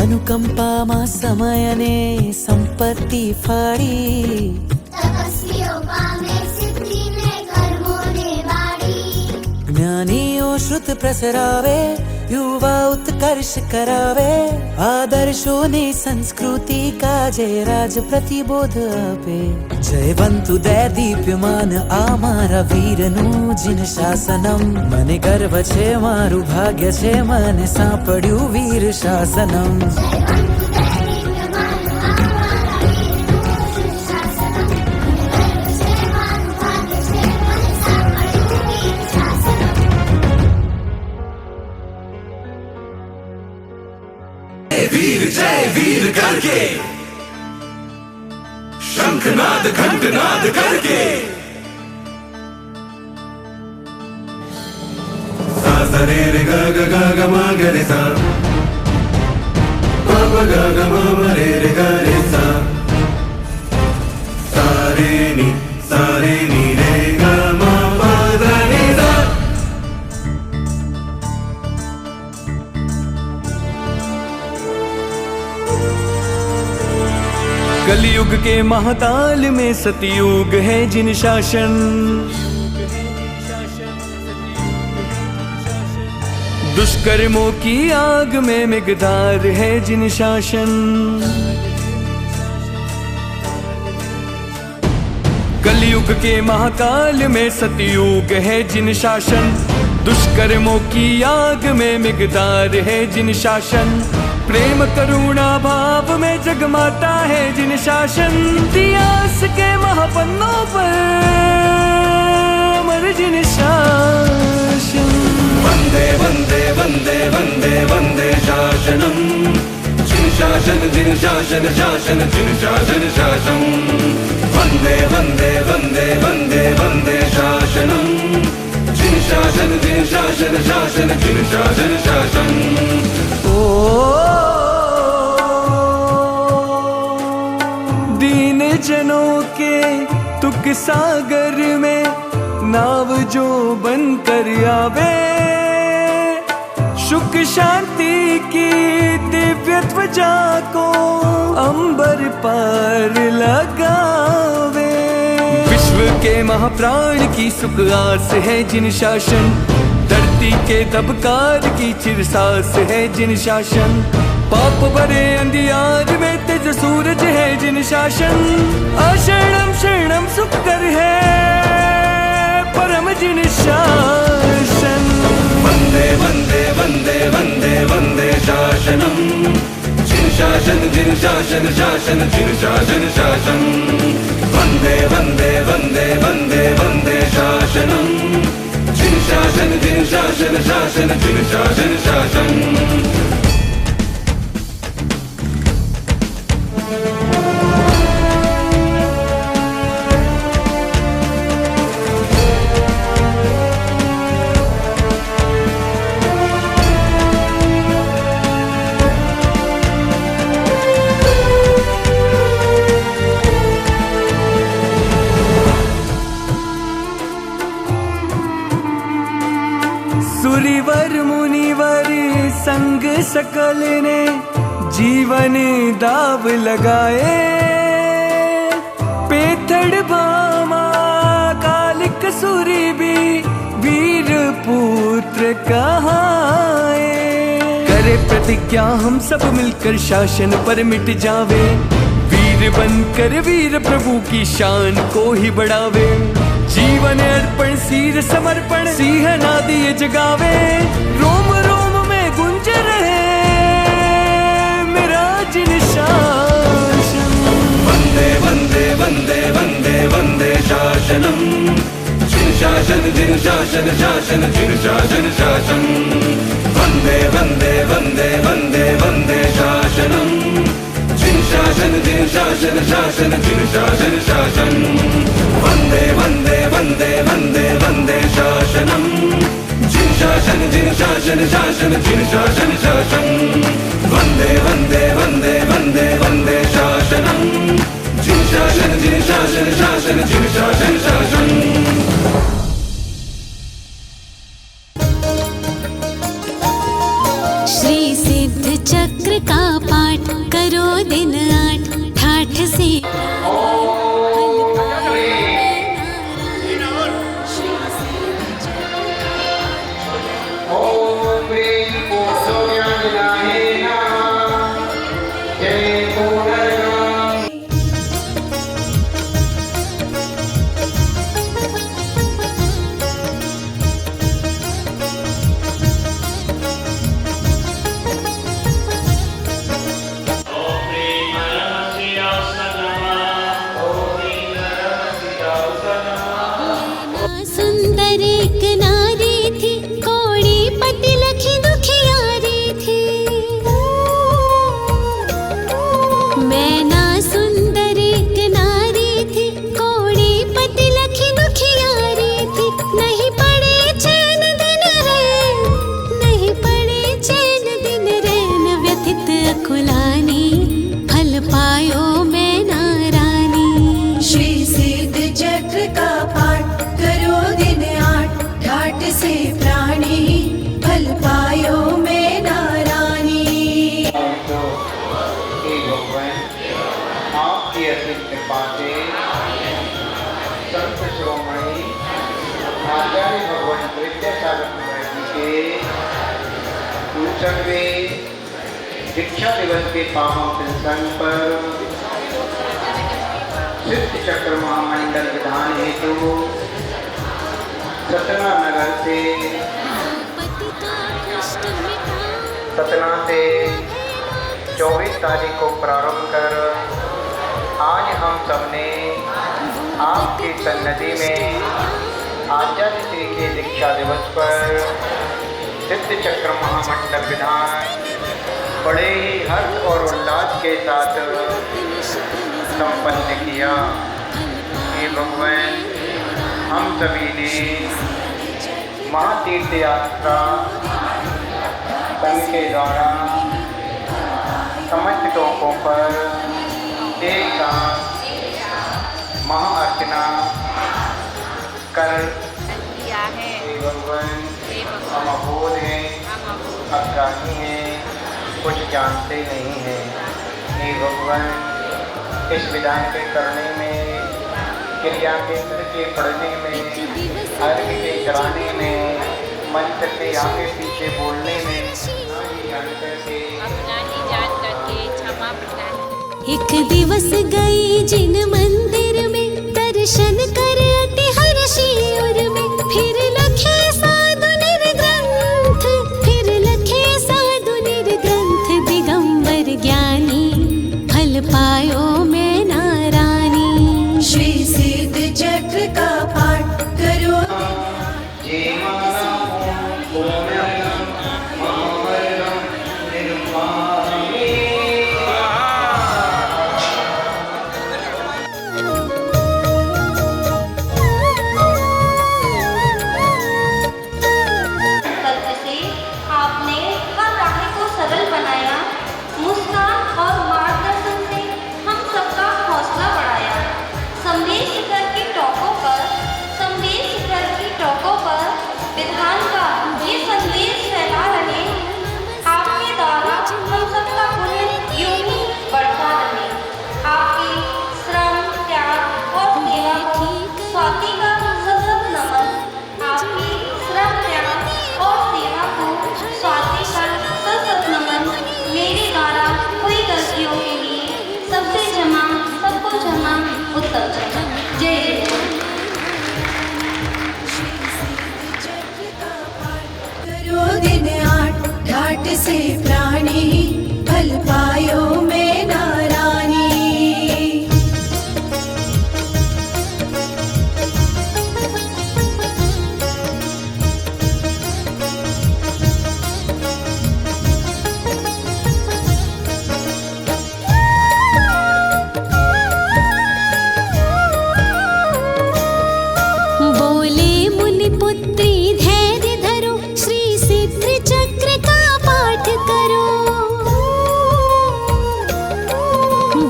अनुकंपा मा समय ने संपत्ति फाड़ी તપસ્વીઓ પામે સિદ્ધિને કર્મોને બાળી ज्ञानीओ श्रुत प्रसरावे युवा उत्कर्ष करावे आदर्शों ने संस्कृति का जय राज प्रतिबोध आपे जयवंतु दया दीप्यमान आमारा वीरनु जिन शासनम मने गर्व छे मारू भाग्य छे मने सापड्यु वीर शासनम જયવંતુ દૈનિકમાન આમારા વીરનું જીન શાસનમ ગર્વ છે મારું ભાગ્ય છે મને સાંભળ્યું વીર શાસનમ वीर जय वीर करके शंखनाद घंटनाद करके सा सा रे रे ग ग ग ग म ग रे सा प प ग ग म म रे रे ग रे सा सा रे नी रे ग म प द नि सा कलयुग के महाकाल में सतयुग है जिन शासन दुष्कर्मों की आग में मिगदार है जिन शासन कलयुग के महाकाल में सतयुग है जिन शासन दुष्कर्मों की आग में मिगदार है जिन शासन प्रेम करुणा भाव में जगमाता है जिन शासन इतिहास के महापन्नों पर अमर जिन शासन वंदे वंदे वंदे वंदे वंदे शासनम जिन शासन शासन जिन शासन शासन वंदे वंदे वंदे वंदे वंदे शासनम जिन शासन शासन जिन शासन शासन दीन जनों के तुक सागर में नाव जो बन कर आवे सुख शांति की दिव्य ध्वजा को अंबर पर लगावे विश्व के महाप्राण की सुख आस है जिन शासन धरती के दबकार की चिरसास है जिन शासन पाप भरे अंधियार में तेज सूरज है जिन शासन अशरणम शरणम सुखकर है परम जिन शासन वंदे वंदे वंदे वंदे वंदे शासनम जिन शासन शासन जिन शासन शासन वंदे वंदे वंदे वंदे वंदे शासनम जिन शासन शासन जिन शासन शासन सकल ने जीवन दाव लगाए, पेथड़ भामा कालिक सूरी भी वीर पुत्र कहाए। करे प्रतिज्ञा हम सब मिलकर शासन पर मिट जावे, वीर बनकर वीर प्रभु की शान को ही बढ़ावे। जीवन अर्पण सिर समर्पण सिंह नादी जगावे, रोम रोम में गुंज रहे मेरा जिन शासन। वंदे वंदे वंदे वंदे वंदे शासनम, जिन शासन शासन जिन शासन शासन। वंदे वंदे वंदे वंदे वंदे शासनम, जिन शासन शासन जिन शासन शासन। वंदे वंदे वंदे वंदे वंदे शासनम, जिन शासन शासन जिन शासन शासन। वंदे वंदे वंदे वंदे वंदे शासनम, जिन शासन शासन जिन शासन शासन। श्री सिद्ध चक्र का पाठ करो दिन 8 ठाठ से। ओम ह्रीं पूर्णज्ञानिनाय नमः। जय पूर्णज्ञान। सुंदर एक नारी थी, कोड़ी पति लखी दुखियारी थी। मैं ना सुंदर एक नारी थी, कोड़ी पति लखी दुखियारी थी। नहीं पड़े चैन दिन रैन, नहीं पड़े चैन दिन रैन। व्यथित अकुलानी फल पायो मैं नारानी। श्री सिद्ध चक्र का पाठ करो दिन 8 ठाठ से प्राणी फल पायो मैं नारानी। तो हे भगवान, आपकी असीम कृपा से संत शिरोमणि आचार्य भगवान विद्यासागर जी के 59वें दीक्षा दिवस के पावन प्रसंग पर सिद्ध चक्र महामंडल विधान हेतु सतना नगर से सतना से 24 तारीख को प्रारंभ कर आज हम सबने आपकी सन्निधि में आचार्य श्री के दीक्षा दिवस पर सिद्ध चक्र महामंडल विधान बड़े ही हर्ष और उल्लास के साथ संपन्न किया। हे भगवान, हम सभी ने महातीर्थ यात्रा संघ के द्वारा समस्त टोकों पर एक साथ महाअर्चना कर हे भगवान, हम अबोध हैं, अज्ञानी हैं, कुछ जानते नहीं हैं। हे भगवान, इस विधान के करने में, क्रिया केंद्र के पढ़ने में, अर्घ के कराने में, मंत्र के आगे पीछे बोलने में एक दिवस गई जिन मंदिर में, दर्शन कर अति हर्षी उर में। फिर लखे साधु निर्ग्रंथ, फिर लखे साधु निर्ग्रंथ। दिगंबर ज्ञानी फल पायो मैं नारानी। श्री सिद्ध चक्र का पाठ करो। से प्राणी फल पायो मैं नारानी। बोले मुनि पुत्री धैर्य धरो, श्री सिद्ध चक्र का पाठ करो।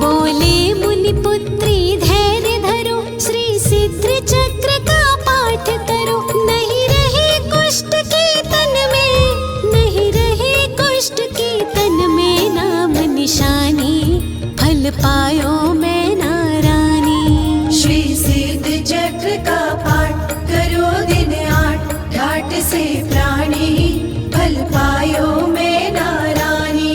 बोले मुनि पुत्री धैर्य धरो, श्री सिद्ध चक्र का पाठ करो। नहीं रहे कुष्ठ के तन में, नहीं रहे कुष्ठ के तन में नाम निशानी, फल पायो मैं नारानी। श्री सिद्ध चक्र का पाठ करो दिन 8, ठाट से प्राणी फल पायो मैं नारानी।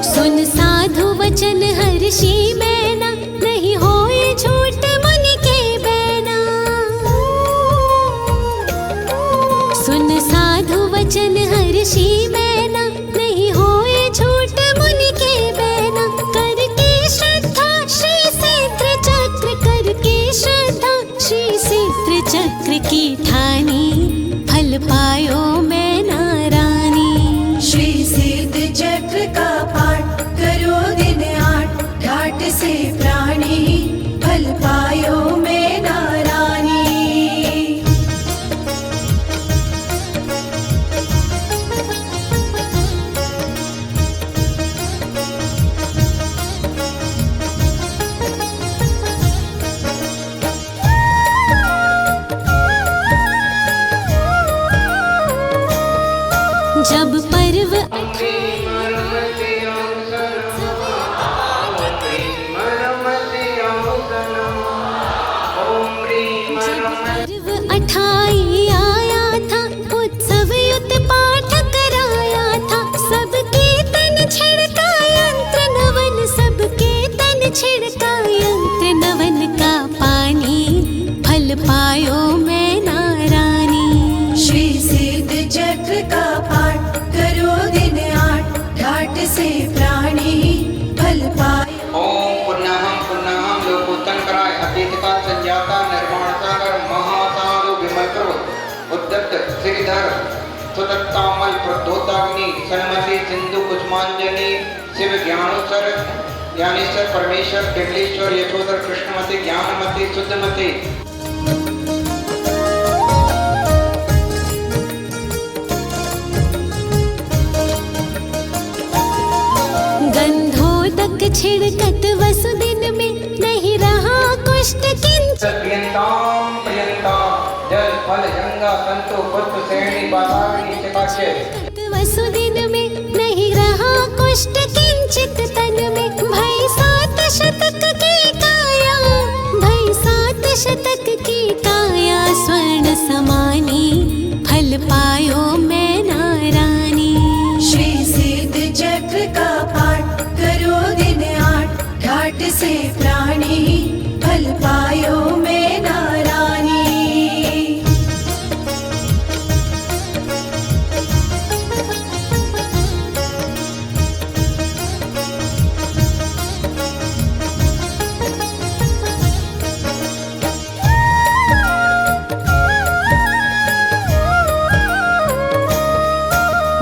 सुन साधु वचन हर्षि मैना, नहीं होए झूठ मुनि के बैना। सुन साधु वचन हर्षि मैना, नहीं होए झूठ मुनि के बैना। करके श्रद्धा श्री सिद्ध चक्र, करके श्रद्धा श्री सिद्ध चक्र की ठानी, फल पायो मैं नारानी। श्री सिद्ध चक्र का पाठ करो दिन 8, ठाट से प्राणी फल पायो मैं नारानी। जब पर्व पर्व 28 आया था, उत्सव युत पाठ कराया था। सबके तन छिड़का यंत्र नवन, सबके तन छिड़का यंत्र नवन का पानी, फल पायो मैं नारानी। श्री सिद्ध चक्र का पाठ करो दिन 8, ठाट से प्राणी फल पायो। ओम पुण्यहम पुण्यहम लोकोत्तंकराय अतीत का संजाता निर्माण सागर महासागु विमल करो उद्दत श्रीधर सुदत्तामल प्रद्योताग्नि सन्मति सिंधु कुसुमांजलि शिव ज्ञानोत्सर ज्ञानेश्वर परमेश्वर केवलेश्वर यशोधर कृष्णमति ज्ञानमति शुद्धमति। गंधोदक छिड़कत वसुदिन में, नहीं रहा कुष्ठ किंच। प्रियंताम प्रियंताम जल फल गंगा संतो पुष्प श्रेणी बासाग्नि चकाचय। वसुदिन में नहीं रहा कुष्ठ किंचित तन में। भई 7 शतक की काया, भई 7 शतक की काया स्वर्ण समानी, फल पायो मैं नारानी। श्री सिद्ध चक्र का पाठ करो दिन 8, ठाट से प्राणी फल पायो मैं नारानी।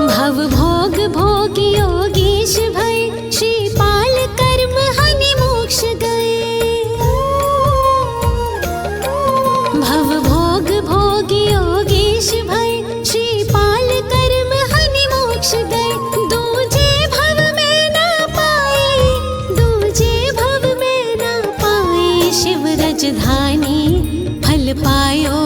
भव भोग भोग योगीश भय, श्रीपाल कर्म हनि मोक्ष गए। भव भोग भोग योगीश भय, श्रीपाल कर्म हनि मोक्ष गए। दूजे भव में ना पाए, दूजे भव में ना पाए, शिव रजधानी फल पायो